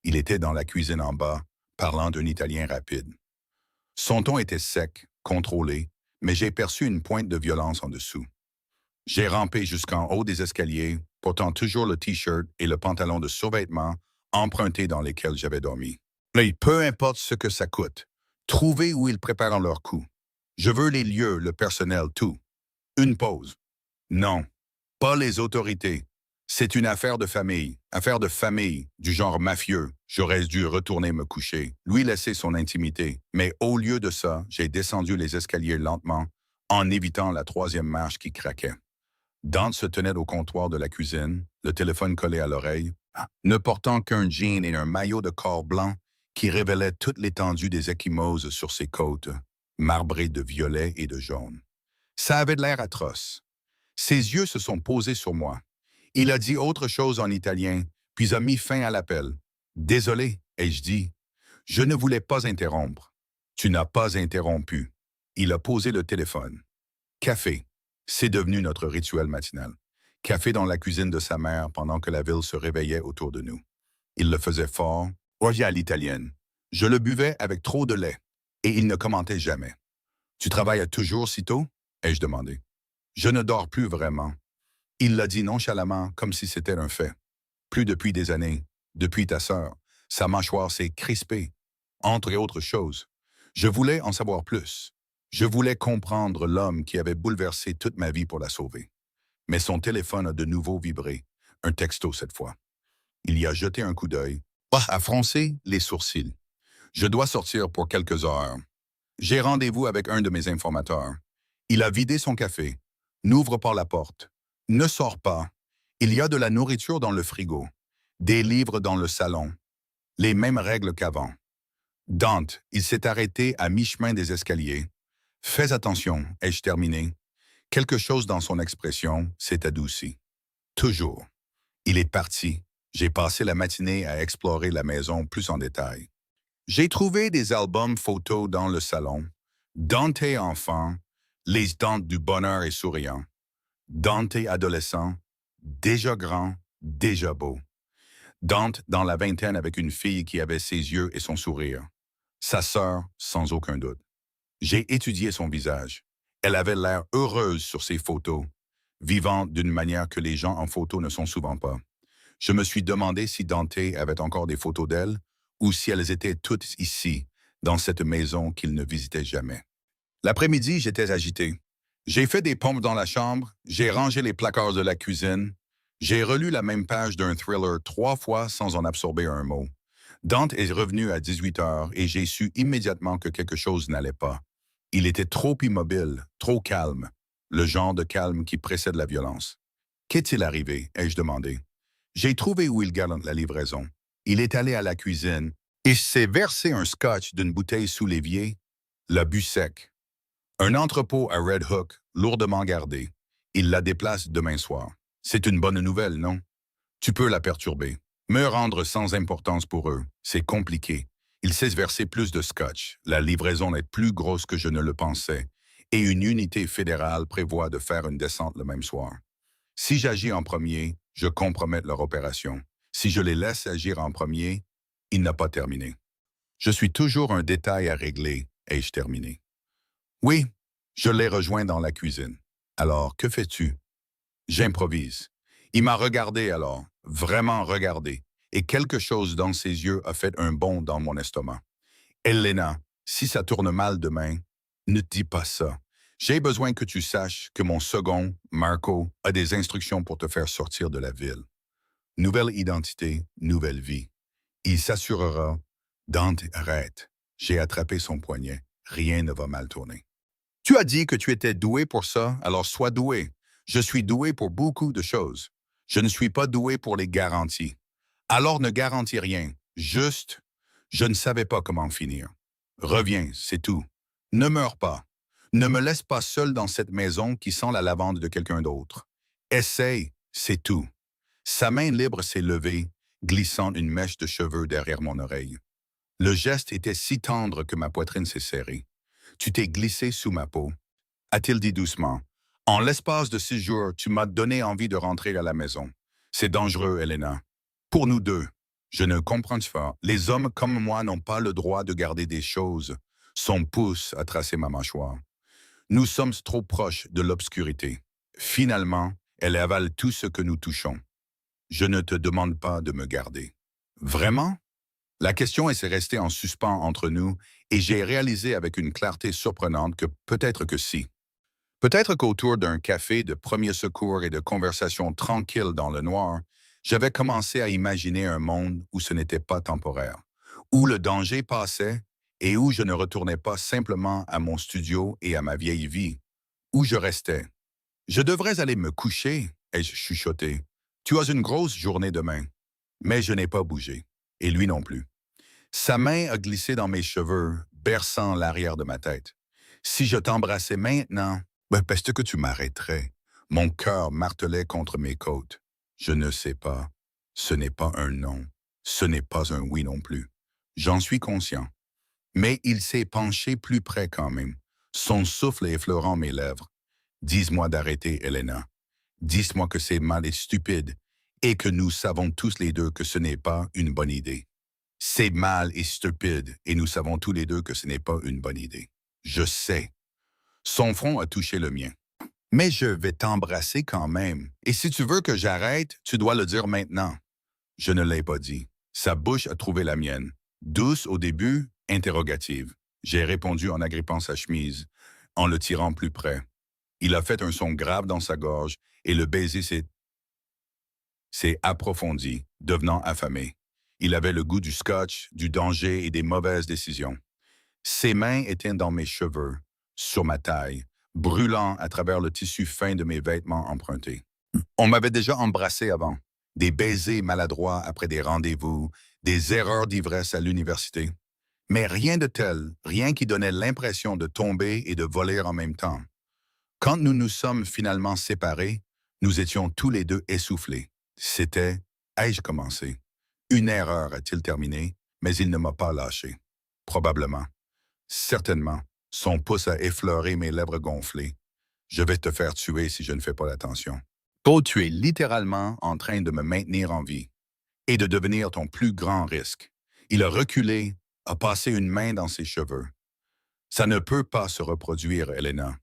Il était dans la cuisine en bas, parlant d'un italien rapide. Son ton était sec, contrôlé, mais j'ai perçu une pointe de violence en dessous. J'ai rampé jusqu'en haut des escaliers, portant toujours le t-shirt et le pantalon de survêtement empruntés dans lesquels j'avais dormi. Mais peu importe ce que ça coûte, trouvez où ils préparent leur coup. Je veux les lieux, le personnel, tout. Une pause. Non, pas les autorités. C'est une affaire de famille, du genre mafieux. J'aurais dû retourner me coucher, lui laisser son intimité. Mais au lieu de ça, j'ai descendu les escaliers lentement, en évitant la troisième marche qui craquait. Dante se tenait au comptoir de la cuisine, le téléphone collé à l'oreille, ne portant qu'un jean et un maillot de corps blanc qui révélait toute l'étendue des ecchymoses sur ses côtes, marbrées de violet et de jaune. Ça avait de l'air atroce. Ses yeux se sont posés sur moi. Il a dit autre chose en italien, puis a mis fin à l'appel. Désolé, ai-je dit. Je ne voulais pas interrompre. Tu n'as pas interrompu. Il a posé le téléphone. Café. C'est devenu notre rituel matinal. Café dans la cuisine de sa mère pendant que la ville se réveillait autour de nous. Il le faisait fort, royal à l'italienne. Je le buvais avec trop de lait, et il ne commentait jamais. Tu travailles toujours si tôt? Ai-je demandé. Je ne dors plus vraiment. Il l'a dit nonchalamment, comme si c'était un fait. Plus depuis des années, depuis ta sœur, sa mâchoire s'est crispée, entre autres choses. Je voulais en savoir plus. Je voulais comprendre l'homme qui avait bouleversé toute ma vie pour la sauver. Mais son téléphone a de nouveau vibré, un texto cette fois. Il y a jeté un coup d'œil, a froncé les sourcils. Je dois sortir pour quelques heures. J'ai rendez-vous avec un de mes informateurs. Il a vidé son café. N'ouvre pas la porte. Ne sors pas. Il y a de la nourriture dans le frigo. Des livres dans le salon. Les mêmes règles qu'avant. Dante, il s'est arrêté à mi-chemin des escaliers. Fais attention, ai-je terminé. Quelque chose dans son expression s'est adouci. Toujours. Il est parti. J'ai passé la matinée à explorer la maison plus en détail. J'ai trouvé des albums photos dans le salon. Dante enfant, les Dantes du bonheur et souriant. Dante adolescent, déjà grand, déjà beau. Dante dans la vingtaine avec une fille qui avait ses yeux et son sourire. Sa sœur, sans aucun doute. J'ai étudié son visage. Elle avait l'air heureuse sur ses photos, vivant d'une manière que les gens en photo ne sont souvent pas. Je me suis demandé si Dante avait encore des photos d'elle ou si elles étaient toutes ici, dans cette maison qu'il ne visitait jamais. L'après-midi, j'étais agité. J'ai fait des pompes dans la chambre, j'ai rangé les placards de la cuisine, j'ai relu la même page d'un thriller 3 fois sans en absorber un mot. Dante est revenu à 18 heures et j'ai su immédiatement que quelque chose n'allait pas. Il était trop immobile, trop calme, le genre de calme qui précède la violence. Qu'est-il arrivé? Ai-je demandé. J'ai trouvé où il garde la livraison. Il est allé à la cuisine et s'est versé un scotch d'une bouteille sous l'évier, l'a bu sec. Un entrepôt à Red Hook, lourdement gardé. Il la déplace demain soir. C'est une bonne nouvelle, non? Tu peux la perturber. Me rendre sans importance pour eux. C'est compliqué. Il sait se verser plus de scotch. La livraison est plus grosse que je ne le pensais. Et une unité fédérale prévoit de faire une descente le même soir. Si j'agis en premier, je compromets leur opération. Si je les laisse agir en premier, il n'a pas terminé. Je suis toujours un détail à régler, ai-je terminé. Oui, je l'ai rejoint dans la cuisine. Alors, que fais-tu? J'improvise. Il m'a regardé alors, vraiment regardé, et quelque chose dans ses yeux a fait un bond dans mon estomac. Elena, si ça tourne mal demain, ne dis pas ça. J'ai besoin que tu saches que mon second, Marco, a des instructions pour te faire sortir de la ville. Nouvelle identité, nouvelle vie. Il s'assurera. Dante, arrête. J'ai attrapé son poignet. Rien ne va mal tourner. Tu as dit que tu étais doué pour ça, alors sois doué. Je suis doué pour beaucoup de choses. Je ne suis pas doué pour les garanties. Alors ne garantis rien. Juste, Je ne savais pas comment finir. Reviens, c'est tout. Ne meurs pas. Ne me laisse pas seul dans cette maison qui sent la lavande de quelqu'un d'autre. Essaye, c'est tout. Sa main libre s'est levée, glissant une mèche de cheveux derrière mon oreille. Le geste était si tendre que ma poitrine s'est serrée. Tu t'es glissé sous ma peau, a-t-il dit doucement. En l'espace de 6 jours, tu m'as donné envie de rentrer à la maison. C'est dangereux, Elena. Pour nous deux. Je ne comprends pas. Les hommes comme moi n'ont pas le droit de garder des choses. Son pouce a tracé ma mâchoire. Nous sommes trop proches de l'obscurité. Finalement, elle avale tout ce que nous touchons. Je ne te demande pas de me garder. Vraiment? La question s'est restée en suspens entre nous et j'ai réalisé avec une clarté surprenante que peut-être que si. Peut-être qu'autour d'un café de premiers secours et de conversations tranquilles dans le noir, j'avais commencé à imaginer un monde où ce n'était pas temporaire, où le danger passait et où je ne retournais pas simplement à mon studio et à ma vieille vie, où je restais. Je devrais aller me coucher, ai-je chuchoté. Tu as une grosse journée demain. Mais je n'ai pas bougé, et lui non plus. Sa main a glissé dans mes cheveux, berçant l'arrière de ma tête. Si je t'embrassais maintenant, est-ce que tu m'arrêterais? Mon cœur martelait contre mes côtes. Je ne sais pas. Ce n'est pas un non. Ce n'est pas un oui non plus. J'en suis conscient. Mais il s'est penché plus près quand même, son souffle effleurant mes lèvres. Dis-moi d'arrêter, Elena. Dis-moi que c'est mal et stupide, et que nous savons tous les deux que ce n'est pas une bonne idée. C'est mal et stupide, et nous savons tous les deux que ce n'est pas une bonne idée. Je sais. Son front a touché le mien. Mais je vais t'embrasser quand même. Et si tu veux que j'arrête, tu dois le dire maintenant. Je ne l'ai pas dit. Sa bouche a trouvé la mienne. Douce au début, interrogative. J'ai répondu en agrippant sa chemise, en le tirant plus près. Il a fait un son grave dans sa gorge et le baiser s'est approfondi, devenant affamé. Il avait le goût du scotch, du danger et des mauvaises décisions. Ses mains étaient dans mes cheveux, sur ma taille, brûlant à travers le tissu fin de mes vêtements empruntés. On m'avait déjà embrassé avant. Des baisers maladroits après des rendez-vous, des erreurs d'ivresse à l'université. Mais rien de tel, rien qui donnait l'impression de tomber et de voler en même temps. Quand nous nous sommes finalement séparés, nous étions tous les deux essoufflés. C'était, ai-je commencé? Une erreur, a-t-il terminé, mais il ne m'a pas lâché. Probablement. Certainement. Son pouce a effleuré mes lèvres gonflées. Je vais te faire tuer si je ne fais pas attention. Oh, tu es littéralement en train de me maintenir en vie et de devenir ton plus grand risque. Il a reculé, a passé une main dans ses cheveux. Ça ne peut pas se reproduire, Elena.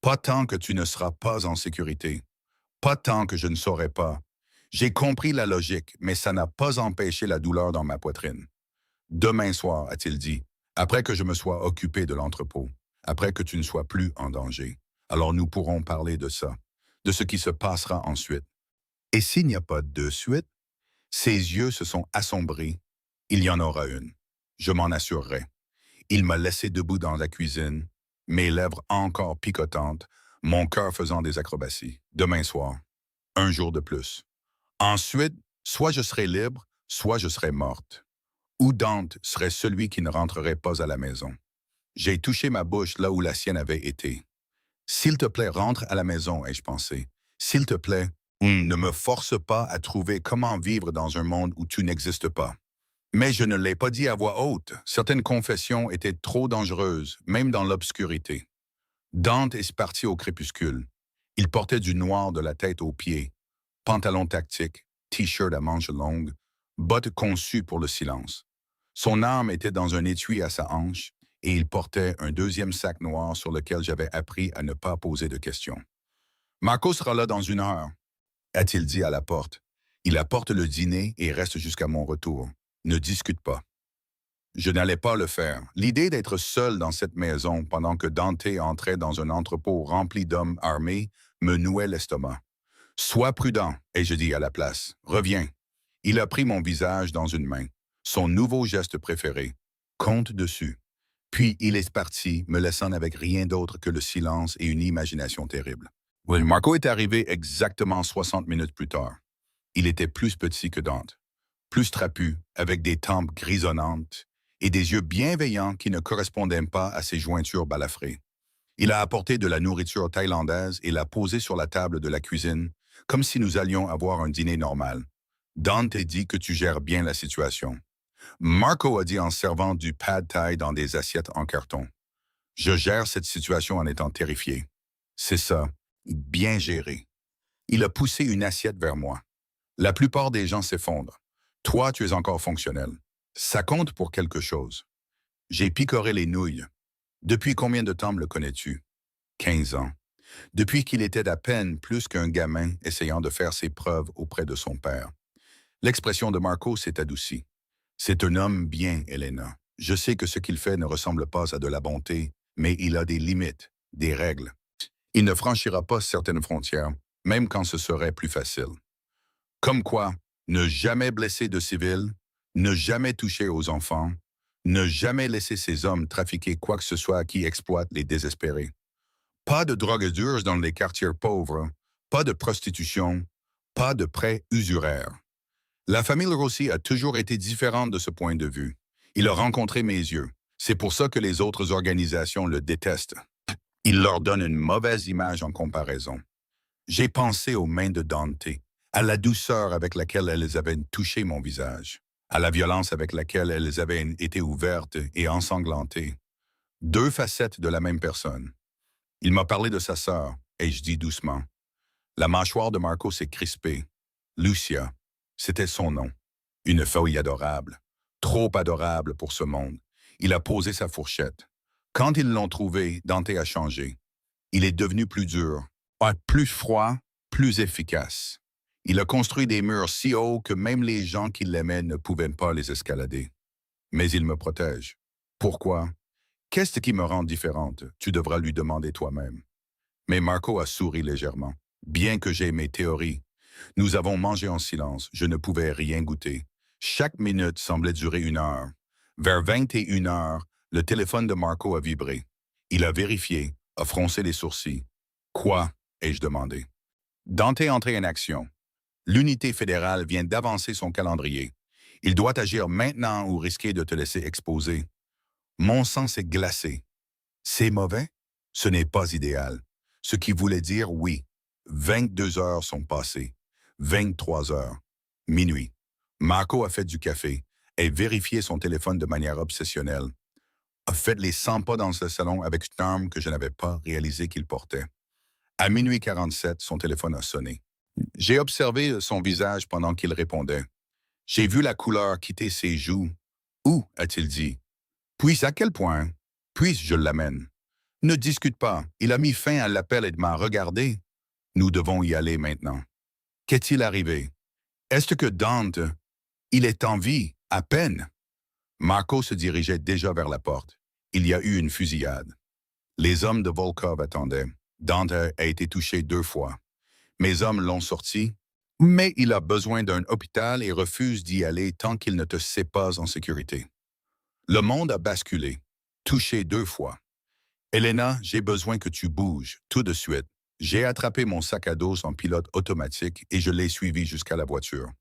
Pas tant que tu ne seras pas en sécurité. Pas tant que je ne saurai pas. J'ai compris la logique, mais ça n'a pas empêché la douleur dans ma poitrine. Demain soir, a-t-il dit, après que je me sois occupé de l'entrepôt, après que tu ne sois plus en danger, alors nous pourrons parler de ça, de ce qui se passera ensuite. Et s'il n'y a pas de suite, ses yeux se sont assombris. Il y en aura une. Je m'en assurerai. Il m'a laissé debout dans la cuisine, mes lèvres encore picotantes, mon cœur faisant des acrobaties. Demain soir, un jour de plus. Ensuite, soit je serai libre, soit je serai morte. Ou Dante serait celui qui ne rentrerait pas à la maison. J'ai touché ma bouche là où la sienne avait été. S'il te plaît, rentre à la maison, ai-je pensé. S'il te plaît, ne me force pas à trouver comment vivre dans un monde où tu n'existes pas. Mais je ne l'ai pas dit à voix haute. Certaines confessions étaient trop dangereuses, même dans l'obscurité. Dante est parti au crépuscule. Il portait du noir de la tête aux pieds, pantalon tactique, t-shirt à manches longues, bottes conçues pour le silence. Son arme était dans un étui à sa hanche et il portait un deuxième sac noir sur lequel j'avais appris à ne pas poser de questions. « Marco sera là dans 1 heure », a-t-il dit à la porte. « Il apporte le dîner et reste jusqu'à mon retour. Ne discute pas. » Je n'allais pas le faire. L'idée d'être seul dans cette maison pendant que Dante entrait dans un entrepôt rempli d'hommes armés me nouait l'estomac. « Sois prudent, ai-je dit à la place. Reviens. » Il a pris mon visage dans une main, son nouveau geste préféré. « Compte dessus. » Puis il est parti, me laissant avec rien d'autre que le silence et une imagination terrible. Marco est arrivé exactement 60 minutes plus tard. Il était plus petit que Dante, plus trapu, avec des tempes grisonnantes et des yeux bienveillants qui ne correspondaient pas à ses jointures balafrées. Il a apporté de la nourriture thaïlandaise et l'a posée sur la table de la cuisine, comme si nous allions avoir un dîner normal. Dante dit que tu gères bien la situation. Marco a dit en servant du pad thai dans des assiettes en carton. Je gère cette situation en étant terrifié. C'est ça, bien géré. Il a poussé une assiette vers moi. La plupart des gens s'effondrent. Toi, tu es encore fonctionnel. Ça compte pour quelque chose. J'ai picoré les nouilles. Depuis combien de temps me le connais-tu? 15 ans. Depuis qu'il était à peine plus qu'un gamin essayant de faire ses preuves auprès de son père. L'expression de Marco s'est adoucie. C'est un homme bien, Elena. Je sais que ce qu'il fait ne ressemble pas à de la bonté, mais il a des limites, des règles. Il ne franchira pas certaines frontières, même quand ce serait plus facile. Comme quoi, ne jamais blesser de civils, ne jamais toucher aux enfants, ne jamais laisser ces hommes trafiquer quoi que ce soit qui exploite les désespérés. Pas de drogue dure dans les quartiers pauvres, pas de prostitution, pas de prêts usuraires. La famille Rossi a toujours été différente de ce point de vue. Il a rencontré mes yeux. C'est pour ça que les autres organisations le détestent. Il leur donne une mauvaise image en comparaison. J'ai pensé aux mains de Dante, à la douceur avec laquelle elles avaient touché mon visage, à la violence avec laquelle elles avaient été ouvertes et ensanglantées. Deux facettes de la même personne. Il m'a parlé de sa sœur, et je dis doucement. La mâchoire de Marco s'est crispée. Lucia, c'était son nom. Une fille adorable. Trop adorable pour ce monde. Il a posé sa fourchette. Quand ils l'ont trouvé, Dante a changé. Il est devenu plus dur, plus froid, plus efficace. Il a construit des murs si hauts que même les gens qui l'aimaient ne pouvaient pas les escalader. Mais il me protège. Pourquoi? Qu'est-ce qui me rend différente? Tu devras lui demander toi-même. Mais Marco a souri légèrement. Bien que j'aie mes théories, nous avons mangé en silence. Je ne pouvais rien goûter. Chaque minute semblait durer 1 heure. Vers 21 heures, le téléphone de Marco a vibré. Il a vérifié, a froncé les sourcils. Quoi? Ai-je demandé. Dante est entré en action. L'unité fédérale vient d'avancer son calendrier. Il doit agir maintenant ou risquer de te laisser exposer. Mon sang s'est glacé. C'est mauvais? Ce n'est pas idéal. Ce qui voulait dire oui. 22 heures sont passées. 23 heures. Minuit. Marco a fait du café et vérifié son téléphone de manière obsessionnelle. A fait les 100 pas dans ce salon avec une arme que je n'avais pas réalisé qu'il portait. À minuit 47, son téléphone a sonné. J'ai observé son visage pendant qu'il répondait. J'ai vu la couleur quitter ses joues. Où, a-t-il dit? Puis à quel point? Puis je l'amène. Ne discute pas. Il a mis fin à l'appel et m'a regardé. Nous devons y aller maintenant. Qu'est-il arrivé? Est-ce que Dante, il est en vie, à peine? Marco se dirigeait déjà vers la porte. Il y a eu une fusillade. Les hommes de Volkov attendaient. Dante a été touché 2 fois. Mes hommes l'ont sorti, mais il a besoin d'un hôpital et refuse d'y aller tant qu'il ne te sait pas en sécurité. Le monde a basculé, touché 2 fois. Elena, j'ai besoin que tu bouges, tout de suite. J'ai attrapé mon sac à dos en pilote automatique et je l'ai suivi jusqu'à la voiture.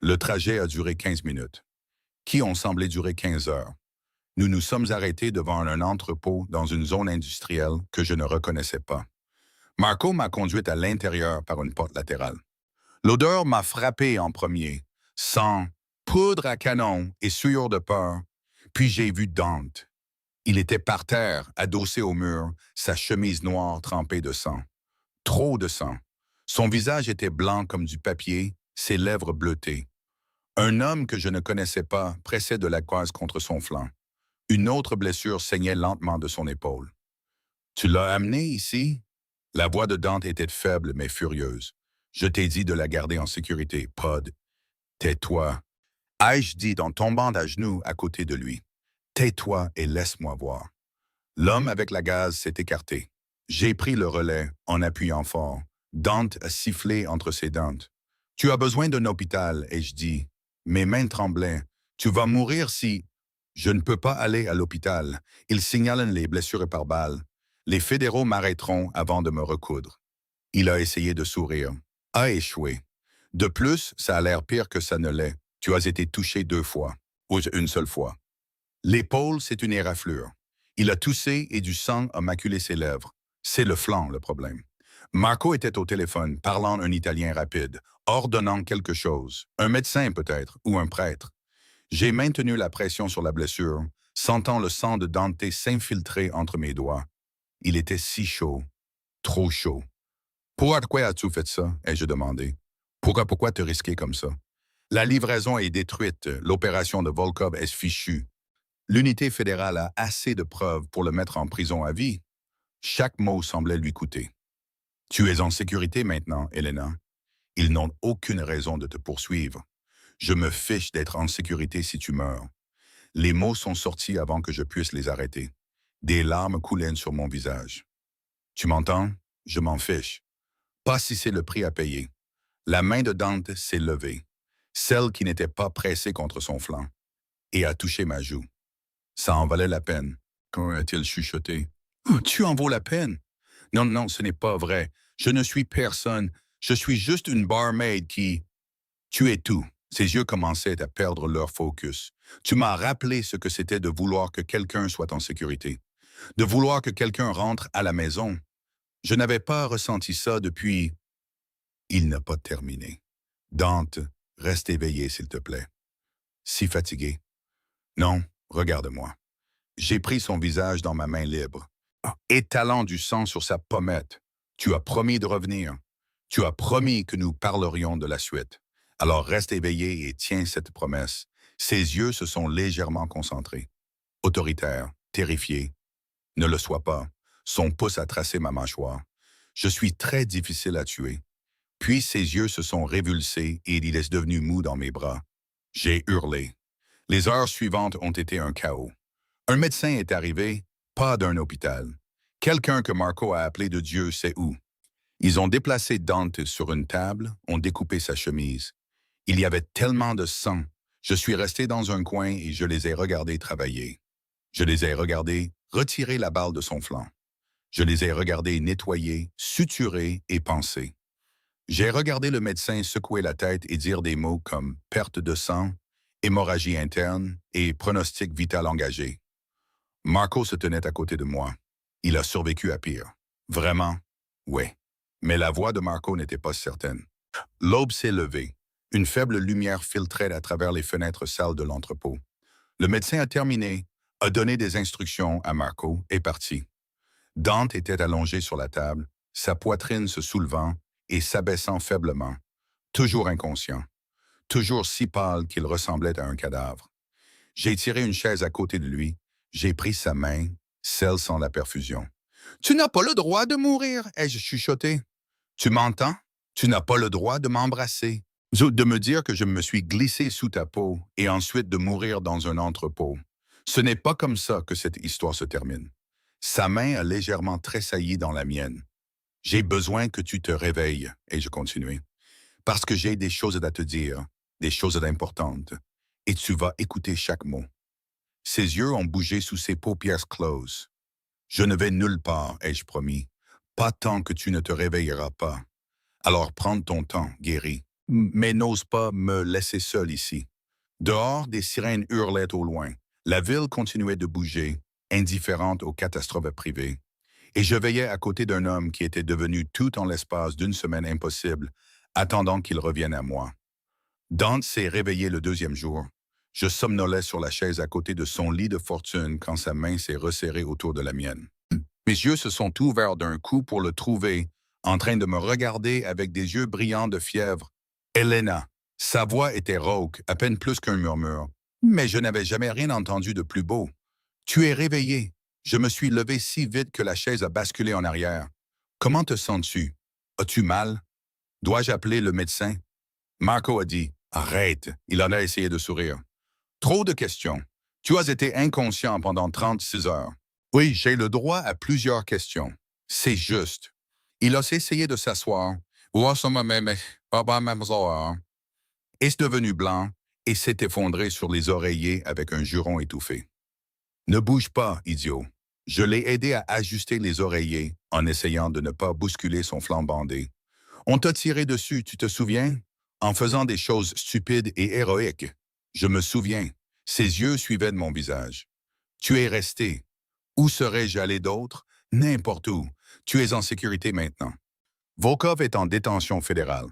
Le trajet a duré 15 minutes, qui ont semblé durer 15 heures. Nous nous sommes arrêtés devant un entrepôt dans une zone industrielle que je ne reconnaissais pas. Marco m'a conduite à l'intérieur par une porte latérale. L'odeur m'a frappé en premier. Sang, poudre à canon et sueur de peur. Puis j'ai vu Dante. Il était par terre, adossé au mur, sa chemise noire trempée de sang. Trop de sang. Son visage était blanc comme du papier, ses lèvres bleutées. Un homme que je ne connaissais pas pressait de la coise contre son flanc. Une autre blessure saignait lentement de son épaule. « Tu l'as amené ici? » La voix de Dante était faible mais furieuse. « Je t'ai dit de la garder en sécurité, Pod. Tais-toi. » Ai-je dit en tombant à genoux à côté de lui. « Tais-toi et laisse-moi voir. » L'homme avec la gaze s'est écarté. J'ai pris le relais en appuyant fort. Dante a sifflé entre ses dents. « Tu as besoin d'un hôpital, ai-je dit. » Mes mains tremblaient. « Tu vas mourir si... » Je ne peux pas aller à l'hôpital. Ils signalent les blessures par balle. Les fédéraux m'arrêteront avant de me recoudre. Il a essayé de sourire. A échoué. De plus, ça a l'air pire que ça ne l'est. Tu as été touché 2 fois. Ou une seule fois. L'épaule, c'est une éraflure. Il a toussé et du sang a maculé ses lèvres. C'est le flanc, le problème. Marco était au téléphone, parlant un italien rapide, ordonnant quelque chose. Un médecin peut-être, ou un prêtre. J'ai maintenu la pression sur la blessure, sentant le sang de Dante s'infiltrer entre mes doigts. Il était si chaud, trop chaud. Pourquoi as-tu fait ça? Ai-je demandé. Pourquoi te risquer comme ça? La livraison est détruite, l'opération de Volkov est fichue. L'unité fédérale a assez de preuves pour le mettre en prison à vie. Chaque mot semblait lui coûter. Tu es en sécurité maintenant, Elena. Ils n'ont aucune raison de te poursuivre. Je me fiche d'être en sécurité si tu meurs. Les mots sont sortis avant que je puisse les arrêter. Des larmes coulaient sur mon visage. Tu m'entends? Je m'en fiche. Pas si c'est le prix à payer. La main de Dante s'est levée, celle qui n'était pas pressée contre son flanc, et a touché ma joue. Ça en valait la peine. Quand a-t-il chuchoté? Oh, tu en vaux la peine? Non, non, ce n'est pas vrai. Je ne suis personne. Je suis juste une barmaid qui... Tu es tout. Ses yeux commençaient à perdre leur focus. Tu m'as rappelé ce que c'était de vouloir que quelqu'un soit en sécurité, de vouloir que quelqu'un rentre à la maison. Je n'avais pas ressenti ça depuis... Il n'a pas terminé. Dante, reste éveillé, s'il te plaît. Si fatigué. Non, regarde-moi. J'ai pris son visage dans ma main libre, étalant du sang sur sa pommette. Tu as promis de revenir. Tu as promis que nous parlerions de la suite. Alors reste éveillé et tiens cette promesse. Ses yeux se sont légèrement concentrés. Autoritaire, terrifié. Ne le sois pas. Son pouce a tracé ma mâchoire. Je suis très difficile à tuer. Puis ses yeux se sont révulsés et il est devenu mou dans mes bras. J'ai hurlé. Les heures suivantes ont été un chaos. Un médecin est arrivé, pas d'un hôpital. Quelqu'un que Marco a appelé de Dieu sait où. Ils ont déplacé Dante sur une table, ont découpé sa chemise. Il y avait tellement de sang. Je suis resté dans un coin et je les ai regardés travailler. Je les ai regardés retirer la balle de son flanc. Je les ai regardés nettoyer, suturer et panser. J'ai regardé le médecin secouer la tête et dire des mots comme perte de sang, hémorragie interne et pronostic vital engagé. Marco se tenait à côté de moi. Il a survécu à pire. Vraiment? Oui. Mais la voix de Marco n'était pas certaine. L'aube s'est levée. Une faible lumière filtrait à travers les fenêtres sales de l'entrepôt. Le médecin a terminé, a donné des instructions à Marco et parti. Dante était allongé sur la table, sa poitrine se soulevant et s'abaissant faiblement, toujours inconscient, toujours si pâle qu'il ressemblait à un cadavre. J'ai tiré une chaise à côté de lui, j'ai pris sa main, celle sans la perfusion. « Tu n'as pas le droit de mourir, ai-je chuchoté. Tu m'entends? Tu n'as pas le droit de m'embrasser, de me dire que je me suis glissé sous ta peau et ensuite de mourir dans un entrepôt. Ce n'est pas comme ça que cette histoire se termine. » Sa main a légèrement tressailli dans la mienne. « J'ai besoin que tu te réveilles, » ai-je continué, « parce que j'ai des choses à te dire, des choses importantes, et tu vas écouter chaque mot. » Ses yeux ont bougé sous ses paupières closes. « Je ne vais nulle part, ai-je promis, pas tant que tu ne te réveilleras pas. Alors prends ton temps, guéri, mais n'ose pas me laisser seul ici. » Dehors, des sirènes hurlaient au loin. La ville continuait de bouger, indifférente aux catastrophes privées. Et je veillais à côté d'un homme qui était devenu tout en l'espace d'une semaine impossible, attendant qu'il revienne à moi. Dante s'est réveillé le deuxième jour. Je somnolais sur la chaise à côté de son lit de fortune quand sa main s'est resserrée autour de la mienne. Mes yeux se sont ouverts d'un coup pour le trouver, en train de me regarder avec des yeux brillants de fièvre. Elena. Sa voix était rauque, à peine plus qu'un murmure. Mais je n'avais jamais rien entendu de plus beau. Tu es réveillé. Je me suis levé si vite que la chaise a basculé en arrière. Comment te sens-tu? As-tu mal? Dois-je appeler le médecin? Marco a dit, arrête. Il en a essayé de sourire. Trop de questions. Tu as été inconscient pendant 36 heures. Oui, j'ai le droit à plusieurs questions. C'est juste. Il a essayé de s'asseoir. Est devenu blanc et s'est effondré sur les oreillers avec un juron étouffé. Ne bouge pas, idiot. Je l'ai aidé à ajuster les oreillers en essayant de ne pas bousculer son flanc bandé. On t'a tiré dessus, tu te souviens? En faisant des choses stupides et héroïques. Je me souviens. Ses yeux suivaient de mon visage. Tu es resté. Où serais-je allé d'autre? N'importe où. Tu es en sécurité maintenant. Volkov est en détention fédérale.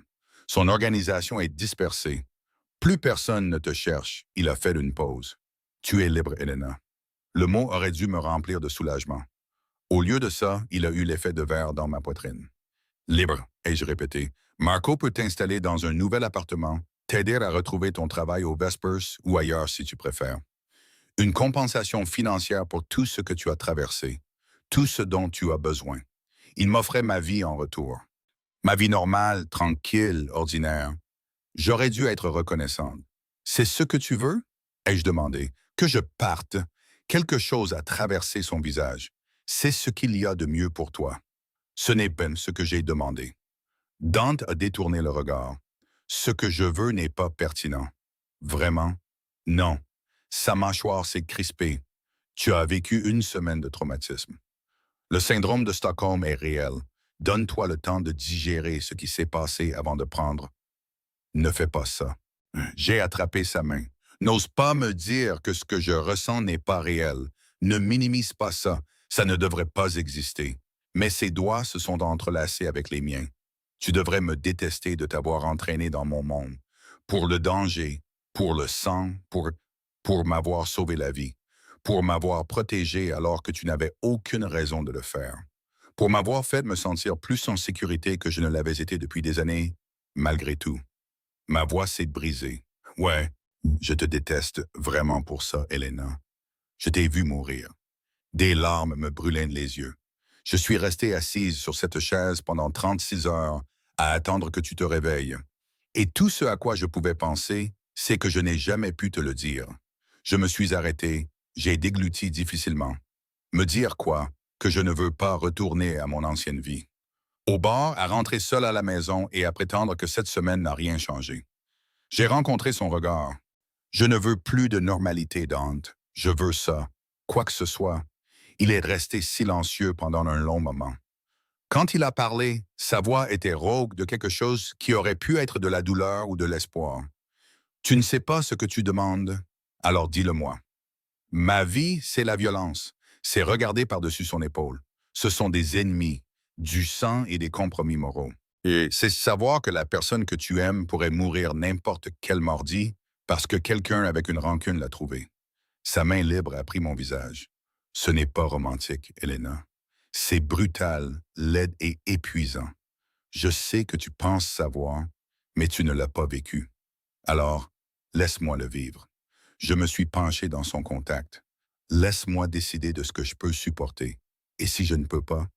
Son organisation est dispersée. Plus personne ne te cherche. Il a fait une pause. Tu es libre, Elena. Le mot aurait dû me remplir de soulagement. Au lieu de ça, il a eu l'effet de verre dans ma poitrine. Libre, ai-je répété. Marco peut t'installer dans un nouvel appartement, t'aider à retrouver ton travail au Vespers ou ailleurs si tu préfères. Une compensation financière pour tout ce que tu as traversé, tout ce dont tu as besoin. Il m'offrait ma vie en retour. Ma vie normale, tranquille, ordinaire. J'aurais dû être reconnaissante. C'est ce que tu veux? Ai-je demandé. Que je parte. Quelque chose a traversé son visage. C'est ce qu'il y a de mieux pour toi. Ce n'est pas ce que j'ai demandé. Dante a détourné le regard. Ce que je veux n'est pas pertinent. Vraiment? Non. Sa mâchoire s'est crispée. Tu as vécu une semaine de traumatisme. Le syndrome de Stockholm est réel. Donne-toi le temps de digérer ce qui s'est passé avant de prendre. Ne fais pas ça. J'ai attrapé sa main. N'ose pas me dire que ce que je ressens n'est pas réel. Ne minimise pas ça. Ça ne devrait pas exister. Mais ses doigts se sont entrelacés avec les miens. Tu devrais me détester de t'avoir entraîné dans mon monde. Pour le danger, pour le sang, pour m'avoir sauvé la vie. Pour m'avoir protégé alors que tu n'avais aucune raison de le faire. Pour m'avoir fait me sentir plus en sécurité que je ne l'avais été depuis des années, malgré tout. Ma voix s'est brisée. Ouais, je te déteste vraiment pour ça, Elena. Je t'ai vu mourir. Des larmes me brûlaient les yeux. Je suis restée assise sur cette chaise pendant 36 heures à attendre que tu te réveilles. Et tout ce à quoi je pouvais penser, c'est que je n'ai jamais pu te le dire. Je me suis arrêté, j'ai dégluti difficilement. Me dire quoi? Que je ne veux pas retourner à mon ancienne vie. Au bar, à rentrer seul à la maison et à prétendre que cette semaine n'a rien changé. J'ai rencontré son regard. Je ne veux plus de normalité, Dante. Je veux ça. Quoi que ce soit. Il est resté silencieux pendant un long moment. Quand il a parlé, sa voix était rauque de quelque chose qui aurait pu être de la douleur ou de l'espoir. Tu ne sais pas ce que tu demandes, alors dis-le-moi. Ma vie, c'est la violence. C'est regarder par-dessus son épaule. Ce sont des ennemis, du sang et des compromis moraux. Et c'est savoir que la personne que tu aimes pourrait mourir n'importe quel mardi parce que quelqu'un avec une rancune l'a trouvé. Sa main libre a pris mon visage. Ce n'est pas romantique, Elena. C'est brutal, laid et épuisant. Je sais que tu penses savoir, mais tu ne l'as pas vécu. Alors, laisse-moi le vivre. Je me suis penché dans son contact. Laisse-moi décider de ce que je peux supporter. Et si je ne peux pas?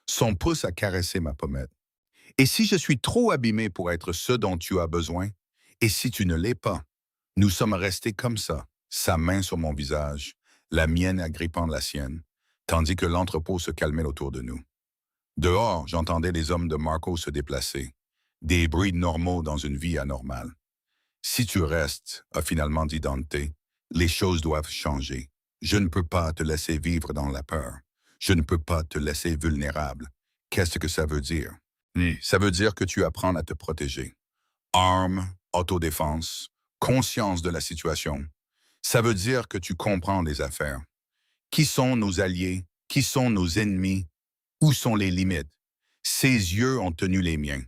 Son pouce a caressé ma pommette. Et si je suis trop abîmé pour être ce dont tu as besoin? Et si tu ne l'es pas? Nous sommes restés comme ça, sa main sur mon visage, la mienne agrippant la sienne, tandis que l'entrepôt se calmait autour de nous. Dehors, j'entendais les hommes de Marco se déplacer, des bruits normaux dans une vie anormale. Si tu restes, a finalement dit Dante, les choses doivent changer. Je ne peux pas te laisser vivre dans la peur. Je ne peux pas te laisser vulnérable. Qu'est-ce que ça veut dire? Ça veut dire que tu apprends à te protéger. Armes, autodéfense, conscience de la situation. Ça veut dire que tu comprends les affaires. Qui sont nos alliés? Qui sont nos ennemis? Où sont les limites? Ses yeux ont tenu les miens.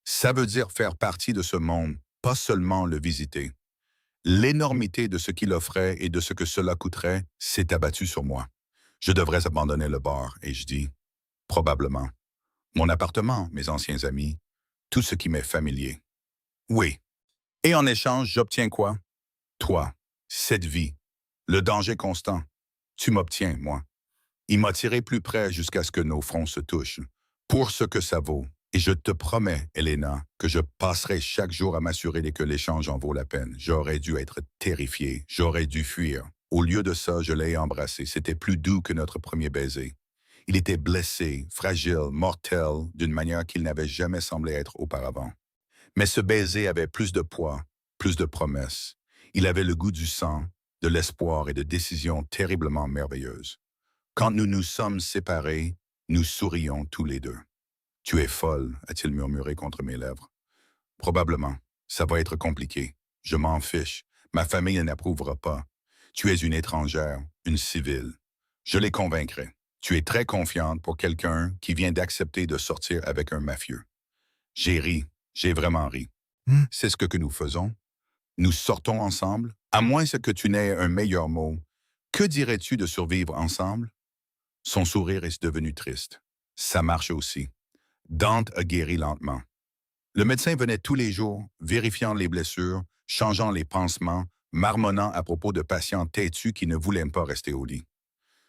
Ça veut dire faire partie de ce monde, pas seulement le visiter. L'énormité de ce qu'il offrait et de ce que cela coûterait s'est abattue sur moi. Je devrais abandonner le bar, et je dis, probablement. Mon appartement, mes anciens amis, tout ce qui m'est familier. Oui. Et en échange, j'obtiens quoi? Toi, cette vie, le danger constant. Tu m'obtiens, moi. Il m'a tiré plus près jusqu'à ce que nos fronts se touchent. Pour ce que ça vaut. Et je te promets, Elena, que je passerai chaque jour à m'assurer que l'échange en vaut la peine. J'aurais dû être terrifié. J'aurais dû fuir. Au lieu de ça, je l'ai embrassé. C'était plus doux que notre premier baiser. Il était blessé, fragile, mortel, d'une manière qu'il n'avait jamais semblé être auparavant. Mais ce baiser avait plus de poids, plus de promesses. Il avait le goût du sang, de l'espoir et de décisions terriblement merveilleuses. Quand nous nous sommes séparés, nous sourions tous les deux. « Tu es folle », a-t-il murmuré contre mes lèvres. « Probablement. Ça va être compliqué. Je m'en fiche. Ma famille n'approuvera pas. Tu es une étrangère, une civile. Je les convaincrai. Tu es très confiante pour quelqu'un qui vient d'accepter de sortir avec un mafieux. J'ai ri, j'ai vraiment ri. C'est ce que nous faisons. Nous sortons ensemble, à moins que tu n'aies un meilleur mot. Que dirais-tu de survivre ensemble? Son sourire est devenu triste. Ça marche aussi. Dante a guéri lentement. Le médecin venait tous les jours, vérifiant les blessures, changeant les pansements, marmonnant à propos de patients têtus qui ne voulaient pas rester au lit.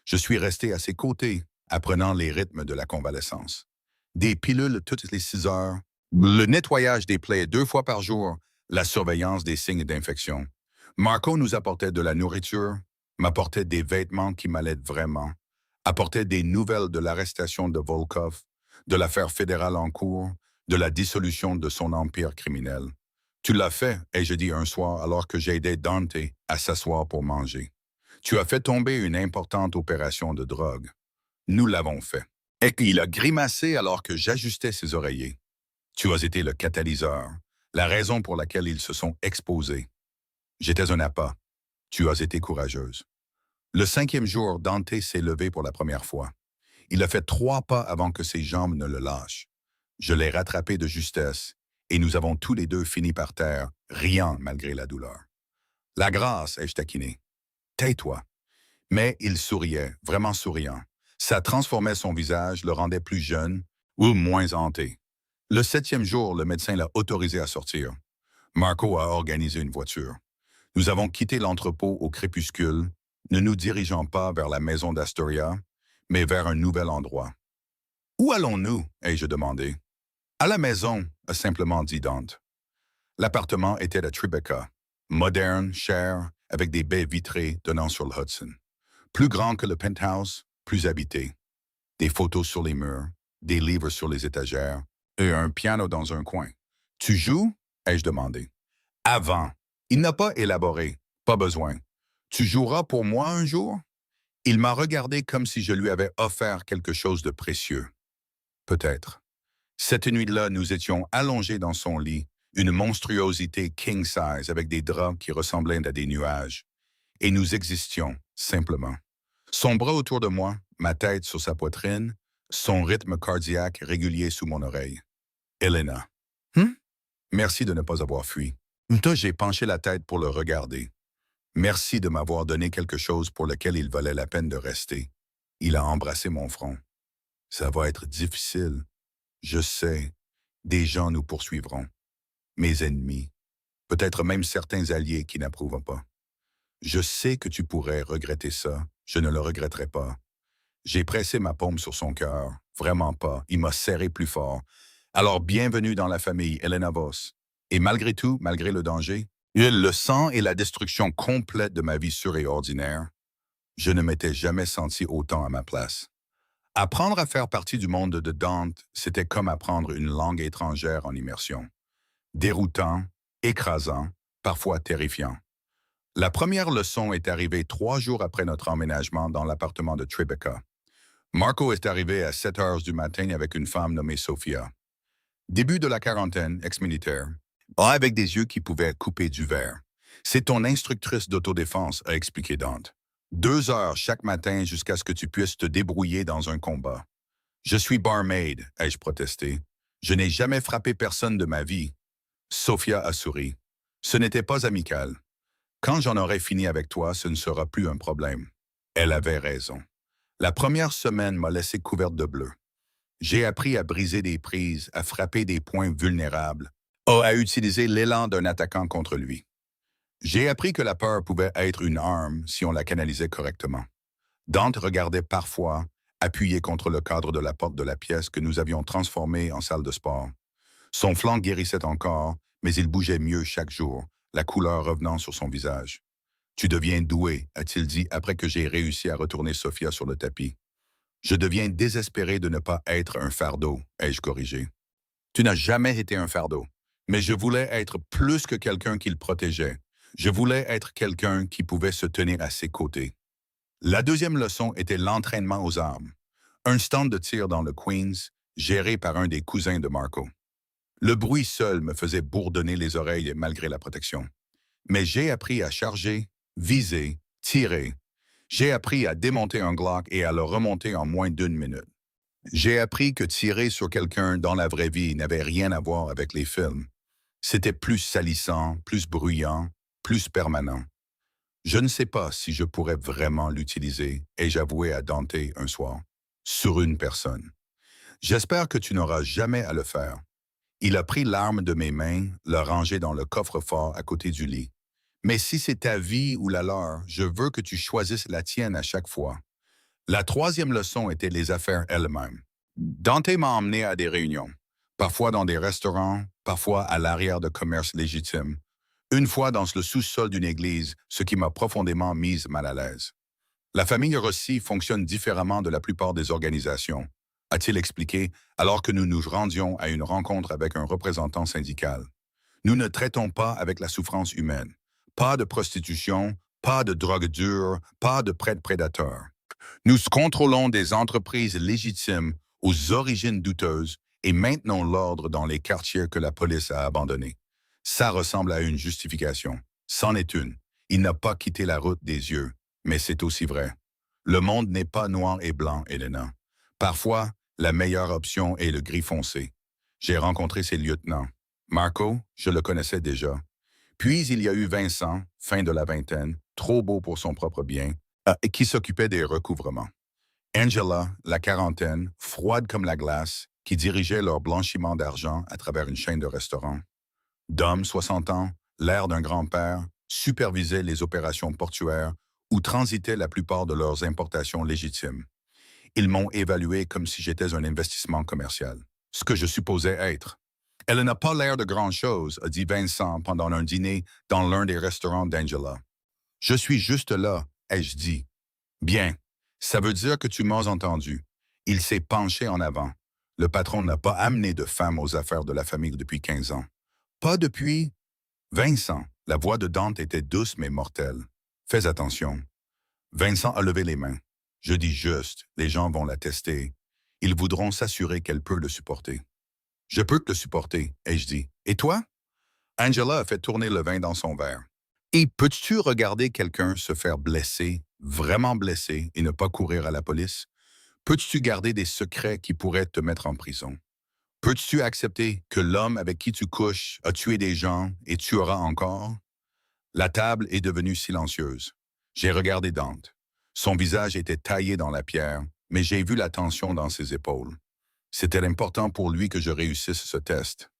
Je suis resté à ses côtés, apprenant les rythmes de la convalescence. Des pilules toutes les 6 heures, le nettoyage des plaies 2 fois par jour, la surveillance des signes d'infection. Marco nous apportait de la nourriture, m'apportait des vêtements qui m'allaient vraiment, apportait des nouvelles de l'arrestation de Volkov, de l'affaire fédérale en cours, de la dissolution de son empire criminel. Tu l'as fait, ai-je dit un soir alors que j'aidais Dante à s'asseoir pour manger. Tu as fait tomber une importante opération de drogue. Nous l'avons fait. Et il a grimacé alors que j'ajustais ses oreillers. Tu as été le catalyseur, la raison pour laquelle ils se sont exposés. J'étais un appât. Tu as été courageuse. Le 5e jour, Dante s'est levé pour la première fois. Il a fait 3 pas avant que ses jambes ne le lâchent. Je l'ai rattrapé de justesse, et nous avons tous les deux fini par terre, riant malgré la douleur. La grâce, ai-je taquiné. Tais-toi. Mais il souriait, vraiment souriant. Ça transformait son visage, le rendait plus jeune ou moins hanté. Le 7e jour, le médecin l'a autorisé à sortir. Marco a organisé une voiture. Nous avons quitté l'entrepôt au crépuscule, ne nous dirigeant pas vers la maison d'Astoria, mais vers un nouvel endroit. « Où allons-nous » ai-je demandé. « À la maison » a simplement dit Dante. L'appartement était à Tribeca, moderne, cher, avec des baies vitrées donnant sur le Hudson. Plus grand que le penthouse, plus habité. Des photos sur les murs, des livres sur les étagères, et un piano dans un coin. « Tu joues » ai-je demandé. « Avant. » Il n'a pas élaboré. Pas besoin. « Tu joueras pour moi un jour » Il m'a regardé comme si je lui avais offert quelque chose de précieux. Peut-être. Cette nuit-là, nous étions allongés dans son lit, une monstruosité king-size avec des draps qui ressemblaient à des nuages. Et nous existions, simplement. Son bras autour de moi, ma tête sur sa poitrine, son rythme cardiaque régulier sous mon oreille. Elena. Merci de ne pas avoir fui. J'ai penché la tête pour le regarder. Merci de m'avoir donné quelque chose pour lequel il valait la peine de rester. Il a embrassé mon front. Ça va être difficile. Je sais. Des gens nous poursuivront. Mes ennemis. Peut-être même certains alliés qui n'approuvent pas. Je sais que tu pourrais regretter ça. Je ne le regretterai pas. J'ai pressé ma paume sur son cœur. Vraiment pas. Il m'a serré plus fort. Alors bienvenue dans la famille, Elena Voss. Et malgré tout, malgré le danger, le sang et la destruction complète de ma vie sûre et ordinaire, je ne m'étais jamais senti autant à ma place. Apprendre à faire partie du monde de Dante, c'était comme apprendre une langue étrangère en immersion. Déroutant, écrasant, parfois terrifiant. La première leçon est arrivée 3 jours après notre emménagement dans l'appartement de Tribeca. Marco est arrivé à 7 heures du matin avec une femme nommée Sophia. Début de la quarantaine, ex-militaire, avec des yeux qui pouvaient couper du verre. C'est ton instructrice d'autodéfense, a expliqué Dante. 2 heures chaque matin jusqu'à ce que tu puisses te débrouiller dans un combat. Je suis barmaid, ai-je protesté. Je n'ai jamais frappé personne de ma vie. Sophia a souri. Ce n'était pas amical. Quand j'en aurai fini avec toi, ce ne sera plus un problème. Elle avait raison. La première semaine m'a laissé couverte de bleu. J'ai appris à briser des prises, à frapper des points vulnérables, à utiliser l'élan d'un attaquant contre lui. J'ai appris que la peur pouvait être une arme si on la canalisait correctement. Dante regardait parfois, appuyé contre le cadre de la porte de la pièce que nous avions transformée en salle de sport. Son flanc guérissait encore, mais il bougeait mieux chaque jour, la couleur revenant sur son visage. « Tu deviens doué », a-t-il dit après que j'ai réussi à retourner Sophia sur le tapis. « Je deviens désespéré de ne pas être un fardeau », ai-je corrigé. « Tu n'as jamais été un fardeau, mais je voulais être plus que quelqu'un qu'il protégeait. Je voulais être quelqu'un qui pouvait se tenir à ses côtés. » La deuxième leçon était l'entraînement aux armes. Un stand de tir dans le Queens, géré par un des cousins de Marco. Le bruit seul me faisait bourdonner les oreilles malgré la protection. Mais j'ai appris à charger, viser, Tirer. J'ai appris à démonter un Glock et à le remonter en moins d'une minute. J'ai appris que tirer sur quelqu'un dans la vraie vie n'avait rien à voir avec les films. C'était plus salissant, plus bruyant, plus permanent. Je ne sais pas si je pourrais vraiment l'utiliser, ai-je avoué à Dante un soir, sur une personne. J'espère que tu n'auras jamais à le faire. Il a pris l'arme de mes mains, l'a rangée dans le coffre-fort à côté du lit. Mais si c'est ta vie ou la leur, je veux que tu choisisses la tienne à chaque fois. La troisième leçon était les affaires elles-mêmes. Dante m'a emmené à des réunions, parfois dans des restaurants, parfois à l'arrière de commerces légitimes, une fois dans le sous-sol d'une église, ce qui m'a profondément mise mal à l'aise. La famille Rossi fonctionne différemment de la plupart des organisations, a-t-il expliqué, alors que nous nous rendions à une rencontre avec un représentant syndical. Nous ne traitons pas avec la souffrance humaine. Pas de prostitution, pas de drogue dure, pas de prêtres prédateurs. Nous contrôlons des entreprises légitimes aux origines douteuses et maintenons l'ordre dans les quartiers que la police a abandonnés. Ça ressemble à une justification. C'en est une. Il n'a pas quitté la route des yeux, mais c'est aussi vrai. Le monde n'est pas noir et blanc, Elena. Parfois, la meilleure option est le gris foncé. J'ai rencontré ses lieutenants. Marco, je le connaissais déjà. Puis il y a eu Vincent, fin de la vingtaine, trop beau pour son propre bien, qui s'occupait des recouvrements. Angela, la quarantaine, froide comme la glace, qui dirigeait leur blanchiment d'argent à travers une chaîne de restaurants. Dom, 60 ans, l'air d'un grand-père, supervisait les opérations portuaires où transitaient la plupart de leurs importations légitimes. Ils m'ont évalué comme si j'étais un investissement commercial, ce que je supposais être. Elle n'a pas l'air de grand-chose, a dit Vincent pendant un dîner dans l'un des restaurants d'Angela. Je suis juste là, ai-je dit. Bien, ça veut dire que tu m'as entendu. Il s'est penché en avant. Le patron n'a pas amené de femme aux affaires de la famille depuis 15 ans. Pas depuis... Vincent, la voix de Dante était douce mais mortelle. Fais attention. Vincent a levé les mains. Je dis juste, les gens vont la tester. Ils voudront s'assurer qu'elle peut le supporter. Je peux te le supporter, ai-je dit. Et toi? Angela a fait tourner le vin dans son verre. Et peux-tu regarder quelqu'un se faire blesser, vraiment blesser, et ne pas courir à la police? Peux-tu garder des secrets qui pourraient te mettre en prison? Peux-tu accepter que l'homme avec qui tu couches a tué des gens et tuera encore? La table est devenue silencieuse. J'ai regardé Dante. Son visage était taillé dans la pierre, mais j'ai vu la tension dans ses épaules. C'était important pour lui que je réussisse ce test.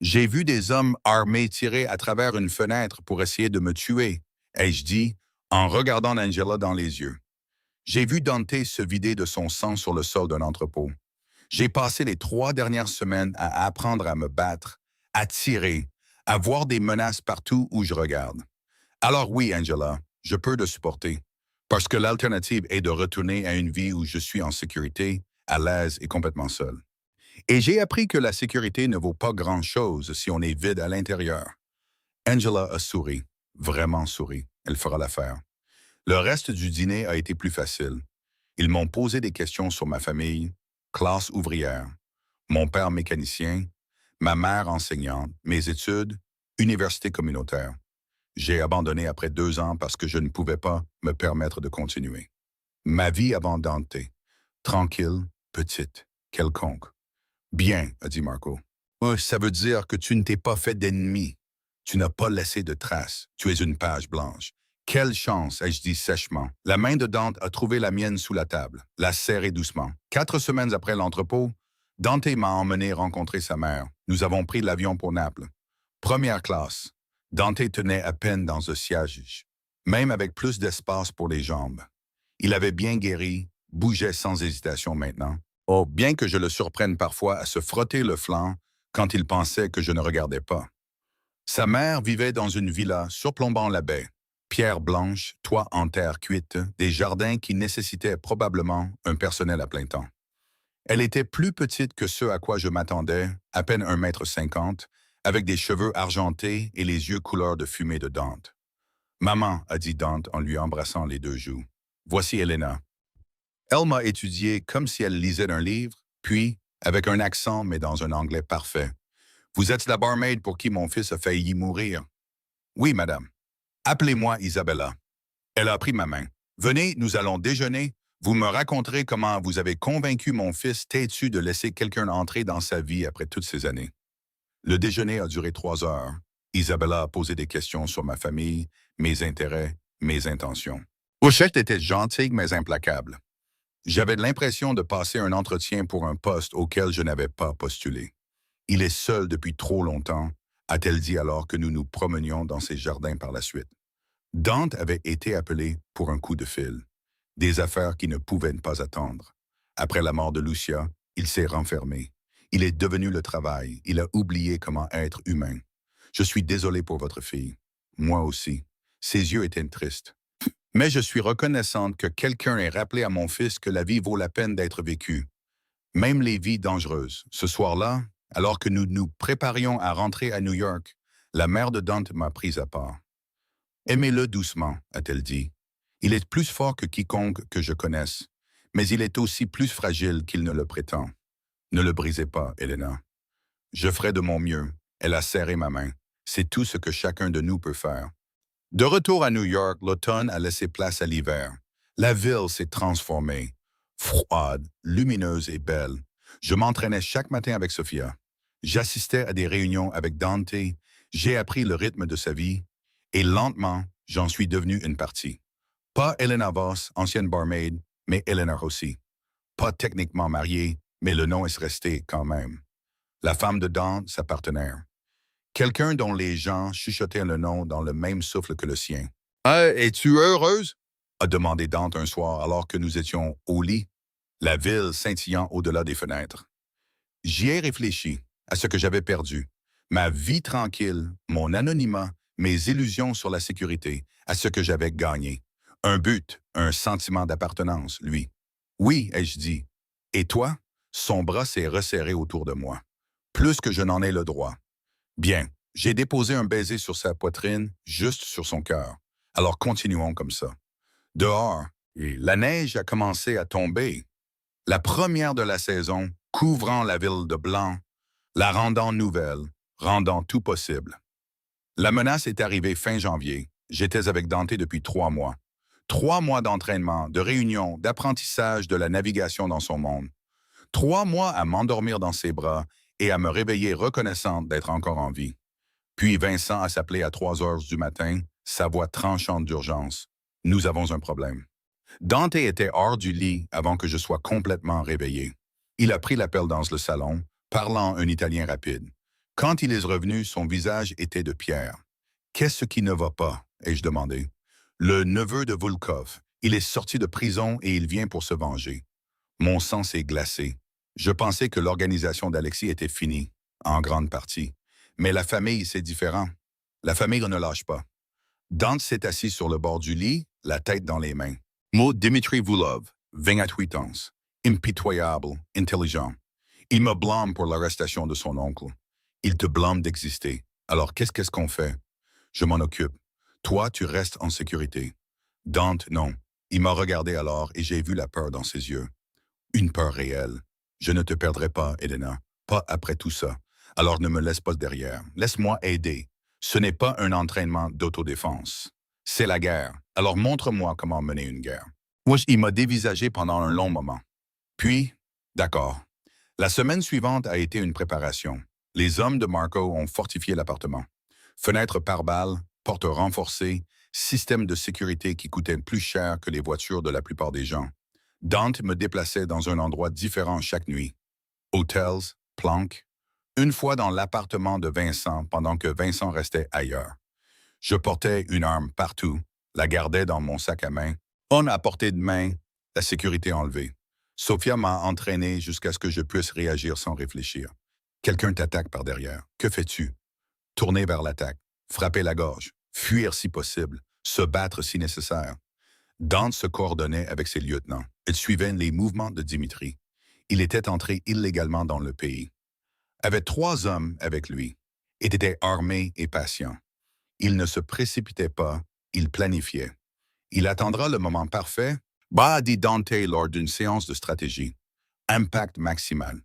J'ai vu des hommes armés tirer à travers une fenêtre pour essayer de me tuer, ai-je dit, en regardant Angela dans les yeux. J'ai vu Dante se vider de son sang sur le sol d'un entrepôt. J'ai passé les 3 dernières semaines à apprendre à me battre, à tirer, à voir des menaces partout où je regarde. Alors oui, Angela, je peux te supporter, parce que l'alternative est de retourner à une vie où je suis en sécurité, à l'aise et complètement seul. Et j'ai appris que la sécurité ne vaut pas grand-chose si on est vide à l'intérieur. Angela a souri, vraiment souri. Elle fera l'affaire. Le reste du dîner a été plus facile. Ils m'ont posé des questions sur ma famille, classe ouvrière, mon père mécanicien, ma mère enseignante, mes études, université communautaire. J'ai abandonné après 2 ans parce que je ne pouvais pas me permettre de continuer. Ma vie avant Dante, tranquille, petite, quelconque. Bien, a dit Marco. Ça veut dire que tu ne t'es pas fait d'ennemis. Tu n'as pas laissé de traces. Tu es une page blanche. Quelle chance, ai-je dit sèchement. La main de Dante a trouvé la mienne sous la table, l'a serrée doucement. 4 semaines après l'entrepôt, Dante m'a emmené rencontrer sa mère. Nous avons pris l'avion pour Naples. Première classe. Dante tenait à peine dans un siège, même avec plus d'espace pour les jambes. Il avait bien guéri, bougeait sans hésitation maintenant. Oh, bien que je le surprenne parfois à se frotter le flanc quand il pensait que je ne regardais pas. Sa mère vivait dans une villa surplombant la baie. Pierre blanche, toit en terre cuite, des jardins qui nécessitaient probablement un personnel à plein temps. Elle était plus petite que ce à quoi je m'attendais, à peine 1,50 m, avec des cheveux argentés et les yeux couleur de fumée de Dante. « Maman », a dit Dante en lui embrassant les 2 joues. « Voici Elena. » Elle m'a étudié comme si elle lisait un livre, puis, avec un accent mais dans un anglais parfait. « Vous êtes la barmaid pour qui mon fils a failli mourir. »« Oui, madame. Appelez-moi Isabella. » Elle a pris ma main. Venez, nous allons déjeuner. Vous me raconterez comment vous avez convaincu mon fils têtu de laisser quelqu'un entrer dans sa vie après toutes ces années. Le déjeuner a duré 3 heures. Isabella a posé des questions sur ma famille, mes intérêts, mes intentions. Rochette était gentille mais implacable. J'avais l'impression de passer un entretien pour un poste auquel je n'avais pas postulé. Il est seul depuis trop longtemps, a-t-elle dit alors que nous nous promenions dans ses jardins par la suite. Dante avait été appelé pour un coup de fil. Des affaires qui ne pouvaient pas attendre. Après la mort de Lucia, il s'est renfermé. Il est devenu le travail. Il a oublié comment être humain. Je suis désolé pour votre fille. Moi aussi. Ses yeux étaient tristes. Mais je suis reconnaissante que quelqu'un ait rappelé à mon fils que la vie vaut la peine d'être vécue. Même les vies dangereuses. Ce soir-là, alors que nous nous préparions à rentrer à New York, la mère de Dante m'a prise à part. Aimez-le doucement, a-t-elle dit. Il est plus fort que quiconque que je connaisse, mais il est aussi plus fragile qu'il ne le prétend. Ne le brisez pas, Elena. Je ferai de mon mieux. Elle a serré ma main. C'est tout ce que chacun de nous peut faire. De retour à New York, l'automne a laissé place à l'hiver. La ville s'est transformée. Froide, lumineuse et belle. Je m'entraînais chaque matin avec Sophia. J'assistais à des réunions avec Dante. J'ai appris le rythme de sa vie. Et lentement, j'en suis devenu une partie. Pas Elena Voss, ancienne barmaid, mais Elena Rossi. Pas techniquement mariée, mais le nom est resté quand même. La femme de Dante, sa partenaire. Quelqu'un dont les gens chuchotaient le nom dans le même souffle que le sien. « Es-tu heureuse? » a demandé Dante un soir alors que nous étions au lit, la ville scintillant au-delà des fenêtres. J'y ai réfléchi à ce que j'avais perdu, ma vie tranquille, mon anonymat, mes illusions sur la sécurité, à ce que j'avais gagné. Un but, un sentiment d'appartenance, lui. Oui, ai-je dit. Et toi? Son bras s'est resserré autour de moi. Plus que je n'en ai le droit. Bien, j'ai déposé un baiser sur sa poitrine, juste sur son cœur. Alors continuons comme ça. Dehors, et la neige a commencé à tomber. La première de la saison, couvrant la ville de blanc, la rendant nouvelle, rendant tout possible. La menace est arrivée fin janvier. J'étais avec Dante depuis 3 mois. 3 mois d'entraînement, de réunion, d'apprentissage de la navigation dans son monde. 3 mois à m'endormir dans ses bras et à me réveiller reconnaissante d'être encore en vie. Puis Vincent a s'appelé à 3 heures du matin, sa voix tranchante d'urgence. Nous avons un problème. Dante était hors du lit avant que je sois complètement réveillé. Il a pris l'appel dans le salon, parlant un italien rapide. Quand il est revenu, son visage était de pierre. « Qu'est-ce qui ne va pas? » ai-je demandé. « Le neveu de Volkov. Il est sorti de prison et il vient pour se venger. » Mon sang s'est glacé. Je pensais que l'organisation d'Alexis était finie, en grande partie. Mais la famille, c'est différent. La famille ne lâche pas. Dante s'est assis sur le bord du lit, la tête dans les mains. Mot Dimitri Voulov, 28 ans, impitoyable, intelligent. Il me blâme pour l'arrestation de son oncle. Il te blâme d'exister. Alors qu'est-ce qu'on fait? Je m'en occupe. Toi, tu restes en sécurité. Dante, non. Il m'a regardé alors et j'ai vu la peur dans ses yeux. Une peur réelle. Je ne te perdrai pas, Elena. Pas après tout ça. Alors ne me laisse pas derrière. Laisse-moi aider. Ce n'est pas un entraînement d'autodéfense. C'est la guerre. Alors montre-moi comment mener une guerre. Moi, il m'a dévisagé pendant un long moment. Puis, d'accord. La semaine suivante a été une préparation. Les hommes de Marco ont fortifié l'appartement. Fenêtres par balles, portes renforcées, système de sécurité qui coûtait plus cher que les voitures de la plupart des gens. Dante me déplaçait dans un endroit différent chaque nuit. Hotels, planques. Une fois dans l'appartement de Vincent pendant que Vincent restait ailleurs. Je portais une arme partout, la gardais dans mon sac à main. On à portée de main, la sécurité enlevée. Sophia m'a entraîné jusqu'à ce que je puisse réagir sans réfléchir. Quelqu'un t'attaque par derrière. Que fais-tu? Tourner vers l'attaque, frapper la gorge, fuir si possible, se battre si nécessaire. Dante se coordonnait avec ses lieutenants. Il suivait les mouvements de Dimitri. Il était entré illégalement dans le pays. Avait 3 hommes avec lui. Il était armé et patient. Il ne se précipitait pas, il planifiait. Il attendra le moment parfait, dit Dante lors d'une séance de stratégie. Impact maximal.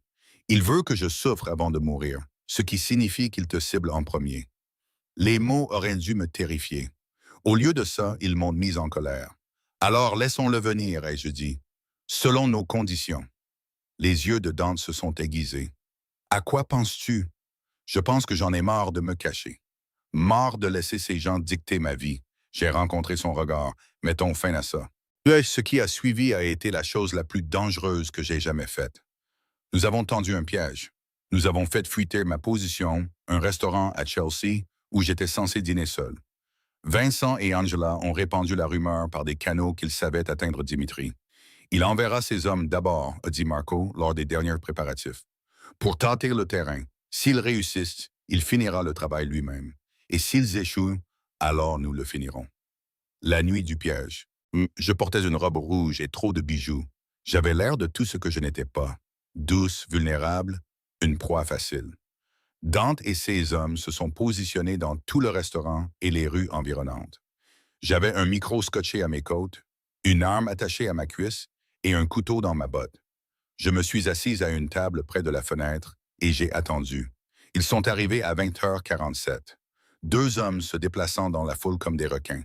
Il veut que je souffre avant de mourir, ce qui signifie qu'il te cible en premier. Les mots auraient dû me terrifier. Au lieu de ça, ils m'ont mis en colère. Alors laissons-le venir, ai-je dit, selon nos conditions. Les yeux de Dante se sont aiguisés. À quoi penses-tu? Je pense que j'en ai marre de me cacher. Marre de laisser ces gens dicter ma vie. J'ai rencontré son regard. Mettons fin à ça. Ce qui a suivi a été la chose la plus dangereuse que j'ai jamais faite. Nous avons tendu un piège. Nous avons fait fuiter ma position, un restaurant à Chelsea où j'étais censé dîner seul. Vincent et Angela ont répandu la rumeur par des canaux qu'ils savaient atteindre Dimitri. Il enverra ses hommes d'abord, a dit Marco lors des derniers préparatifs. Pour tâter le terrain, s'ils réussissent, il finira le travail lui-même. Et s'ils échouent, alors nous le finirons. La nuit du piège. Je portais une robe rouge et trop de bijoux. J'avais l'air de tout ce que je n'étais pas. Douce, vulnérable, une proie facile. Dante et ses hommes se sont positionnés dans tout le restaurant et les rues environnantes. J'avais un micro scotché à mes côtes, une arme attachée à ma cuisse et un couteau dans ma botte. Je me suis assise à une table près de la fenêtre et j'ai attendu. Ils sont arrivés à 20h47. Deux hommes se déplaçant dans la foule comme des requins.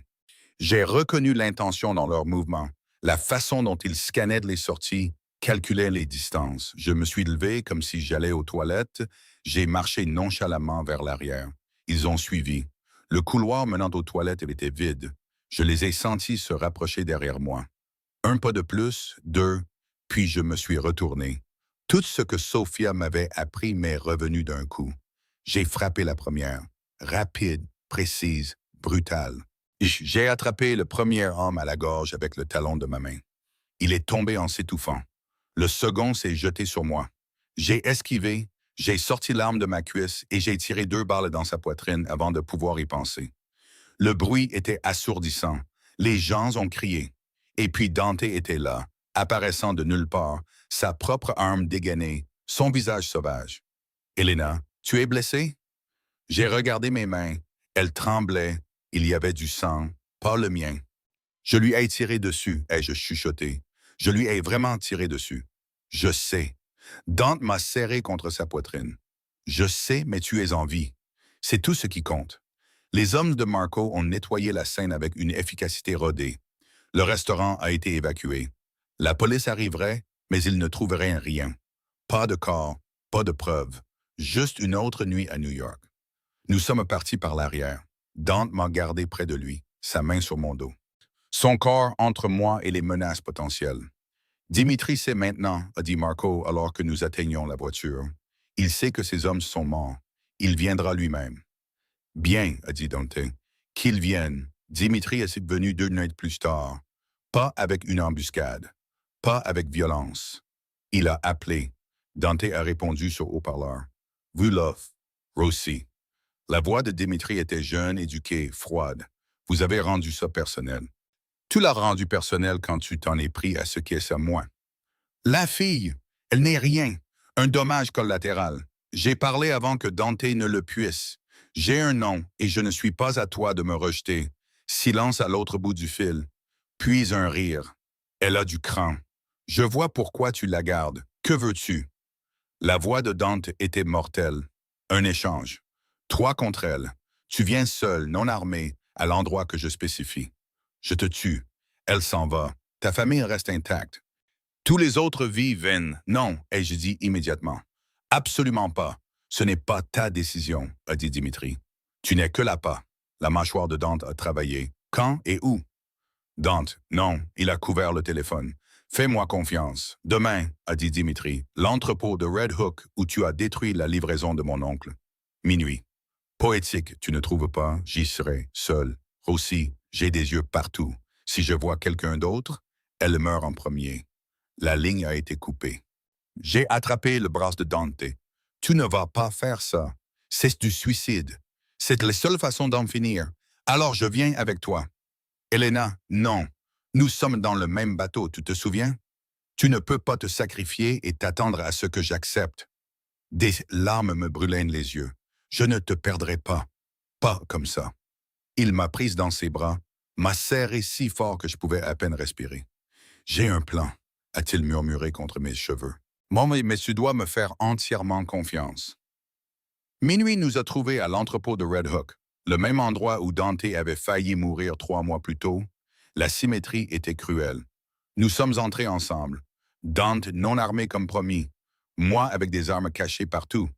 J'ai reconnu l'intention dans leurs mouvements, la façon dont ils scannaient les sorties, calculaient les distances. Je me suis levé comme si j'allais aux toilettes. J'ai marché nonchalamment vers l'arrière. Ils ont suivi. Le couloir menant aux toilettes était vide. Je les ai sentis se rapprocher derrière moi. Un pas de plus, deux, puis je me suis retourné. Tout ce que Sophia m'avait appris m'est revenu d'un coup. J'ai frappé la première. Rapide, précise, brutale. J'ai attrapé le premier homme à la gorge avec le talon de ma main. Il est tombé en s'étouffant. Le second s'est jeté sur moi. J'ai esquivé, j'ai sorti l'arme de ma cuisse et j'ai tiré 2 balles dans sa poitrine avant de pouvoir y penser. Le bruit était assourdissant. Les gens ont crié. Et puis Dante était là, apparaissant de nulle part, sa propre arme dégainée, son visage sauvage. « Elena, tu es blessée? » J'ai regardé mes mains. Elles tremblaient. Il y avait du sang, pas le mien. Je lui ai tiré dessus, ai-je chuchoté. Je lui ai vraiment tiré dessus. Je sais. Dante m'a serré contre sa poitrine. Je sais, mais tu es en vie. C'est tout ce qui compte. Les hommes de Marco ont nettoyé la scène avec une efficacité rodée. Le restaurant a été évacué. La police arriverait, mais ils ne trouveraient rien. Pas de corps, pas de preuves. Juste une autre nuit à New York. Nous sommes partis par l'arrière. Dante m'a gardé près de lui, sa main sur mon dos. Son corps entre moi et les menaces potentielles. Dimitri sait maintenant, a dit Marco alors que nous atteignions la voiture. Il sait que ses hommes sont morts. Il viendra lui-même. Bien, a dit Dante. Qu'il vienne. Dimitri est venu 2 nuits plus tard. Pas avec une embuscade. Pas avec violence. Il a appelé. Dante a répondu sur haut-parleur. Vulov. Rossi. La voix de Dimitri était jeune, éduquée, froide. Vous avez rendu ça personnel. Tu l'as rendu personnel quand tu t'en es pris à ce qui est à moi. La fille, elle n'est rien. Un dommage collatéral. J'ai parlé avant que Dante ne le puisse. J'ai un nom et je ne suis pas à toi de me rejeter. Silence à l'autre bout du fil. Puis un rire. Elle a du cran. Je vois pourquoi tu la gardes. Que veux-tu? La voix de Dante était mortelle. Un échange. 3 contre elle. Tu viens seul, non armé, à l'endroit que je spécifie. Je te tue. Elle s'en va. Ta famille reste intacte. Tous les autres vivent. Non, ai-je dit immédiatement. Absolument pas. Ce n'est pas ta décision, a dit Dimitri. Tu n'es que l'appât. La mâchoire de Dante a travaillé. Quand et où? Dante, non, il a couvert le téléphone. Fais-moi confiance. Demain, a dit Dimitri, l'entrepôt de Red Hook où tu as détruit la livraison de mon oncle. Minuit. Poétique, tu ne trouves pas? J'y serai, seul. Aussi, j'ai des yeux partout. Si je vois quelqu'un d'autre, elle meurt en premier. La ligne a été coupée. J'ai attrapé le bras de Dante. Tu ne vas pas faire ça. C'est du suicide. C'est la seule façon d'en finir. Alors je viens avec toi. Elena, non. Nous sommes dans le même bateau, tu te souviens? Tu ne peux pas te sacrifier et t'attendre à ce que j'accepte. Des larmes me brûlaient les yeux. Je ne te perdrai pas. Pas comme ça. Il m'a prise dans ses bras, m'a serré si fort que je pouvais à peine respirer. J'ai un plan, a-t-il murmuré contre mes cheveux. Mais tu dois me faire entièrement confiance. Minuit nous a trouvés à l'entrepôt de Red Hook. Le même endroit où Dante avait failli mourir 3 mois plus tôt, la symétrie était cruelle. Nous sommes entrés ensemble. Dante non armé comme promis. Moi avec des armes cachées partout.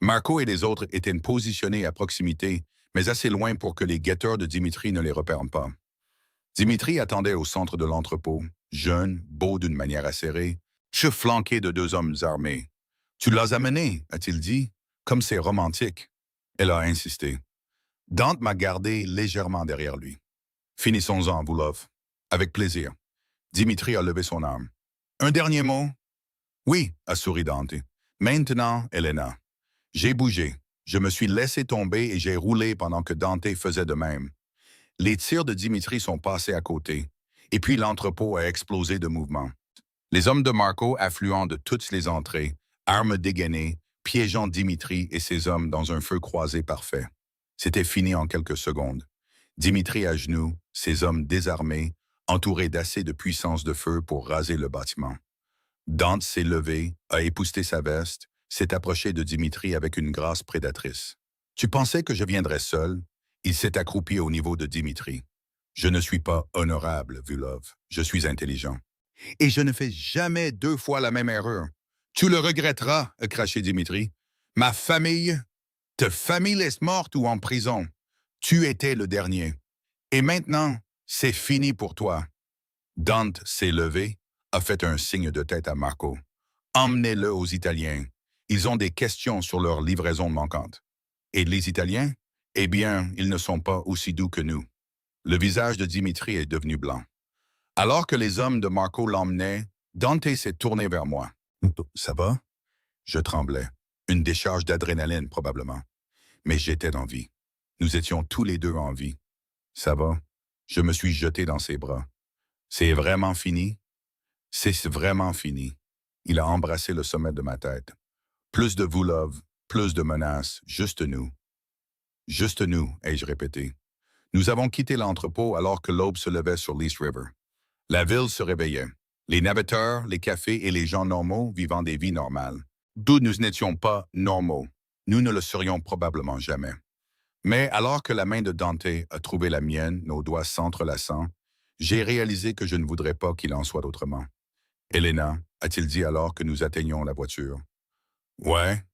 Marco et les autres étaient positionnés à proximité, mais assez loin pour que les guetteurs de Dimitri ne les repèrent pas. Dimitri attendait au centre de l'entrepôt, jeune, beau d'une manière acérée, flanqué de 2 hommes armés. « Tu l'as amené, a-t-il dit, comme c'est romantique. » Elle a insisté. Dante m'a gardé légèrement derrière lui. « Finissons-en, Voulov. »« Avec plaisir. » Dimitri a levé son arme. « Un dernier mot? »« Oui, » a souri Dante. « Maintenant, Elena. » J'ai bougé. Je me suis laissé tomber et j'ai roulé pendant que Dante faisait de même. Les tirs de Dimitri sont passés à côté, et puis l'entrepôt a explosé de mouvement. Les hommes de Marco affluant de toutes les entrées, armes dégainées, piégeant Dimitri et ses hommes dans un feu croisé parfait. C'était fini en quelques secondes. Dimitri à genoux, ses hommes désarmés, entourés d'assez de puissance de feu pour raser le bâtiment. Dante s'est levé, a épousseté sa veste, s'est approché de Dimitri avec une grâce prédatrice. « Tu pensais que je viendrais seul? » Il s'est accroupi au niveau de Dimitri. « Je ne suis pas honorable, Vulov. Je suis intelligent. Et je ne fais jamais 2 fois la même erreur. Tu le regretteras, a craché Dimitri. Ma famille, ta famille est morte ou en prison. Tu étais le dernier. Et maintenant, c'est fini pour toi. » Dante s'est levé, a fait un signe de tête à Marco. « Emmenez-le aux Italiens. Ils ont des questions sur leur livraison manquante. » Et les Italiens? Eh bien, ils ne sont pas aussi doux que nous. Le visage de Dimitri est devenu blanc. Alors que les hommes de Marco l'emmenaient, Dante s'est tourné vers moi. « Ça va? » Je tremblais. Une décharge d'adrénaline, probablement. Mais j'étais en vie. Nous étions tous les deux en vie. « Ça va? » Je me suis jeté dans ses bras. « C'est vraiment fini? » « C'est vraiment fini. » Il a embrassé le sommet de ma tête. Plus de Voulov, plus de menaces, juste nous. Juste nous, ai-je répété. Nous avons quitté l'entrepôt alors que l'aube se levait sur l'East River. La ville se réveillait. Les navetteurs, les cafés et les gens normaux vivant des vies normales. D'où nous n'étions pas normaux. Nous ne le serions probablement jamais. Mais alors que la main de Dante a trouvé la mienne, nos doigts s'entrelaçant, j'ai réalisé que je ne voudrais pas qu'il en soit autrement. « Elena, a-t-il dit alors que nous atteignions la voiture. « Ouais,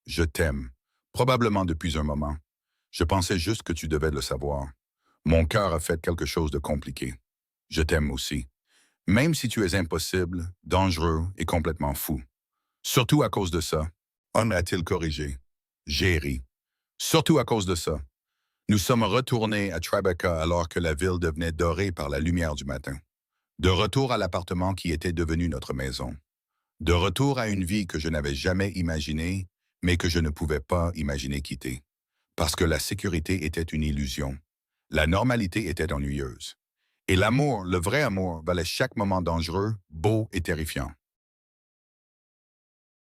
je t'aime. Probablement depuis un moment. Je pensais juste que tu devais le savoir. Mon cœur a fait quelque chose de compliqué. Je t'aime aussi. Même si tu es impossible, dangereux et complètement fou. Surtout à cause de ça. » On a-t-il corrigé. J'ai ri. Surtout à cause de ça. Nous sommes retournés à Tribeca alors que la ville devenait dorée par la lumière du matin. De retour à l'appartement qui était devenu notre maison. De retour à une vie que je n'avais jamais imaginée, mais que je ne pouvais pas imaginer quitter. Parce que la sécurité était une illusion. La normalité était ennuyeuse. Et l'amour, le vrai amour, valait chaque moment dangereux, beau et terrifiant.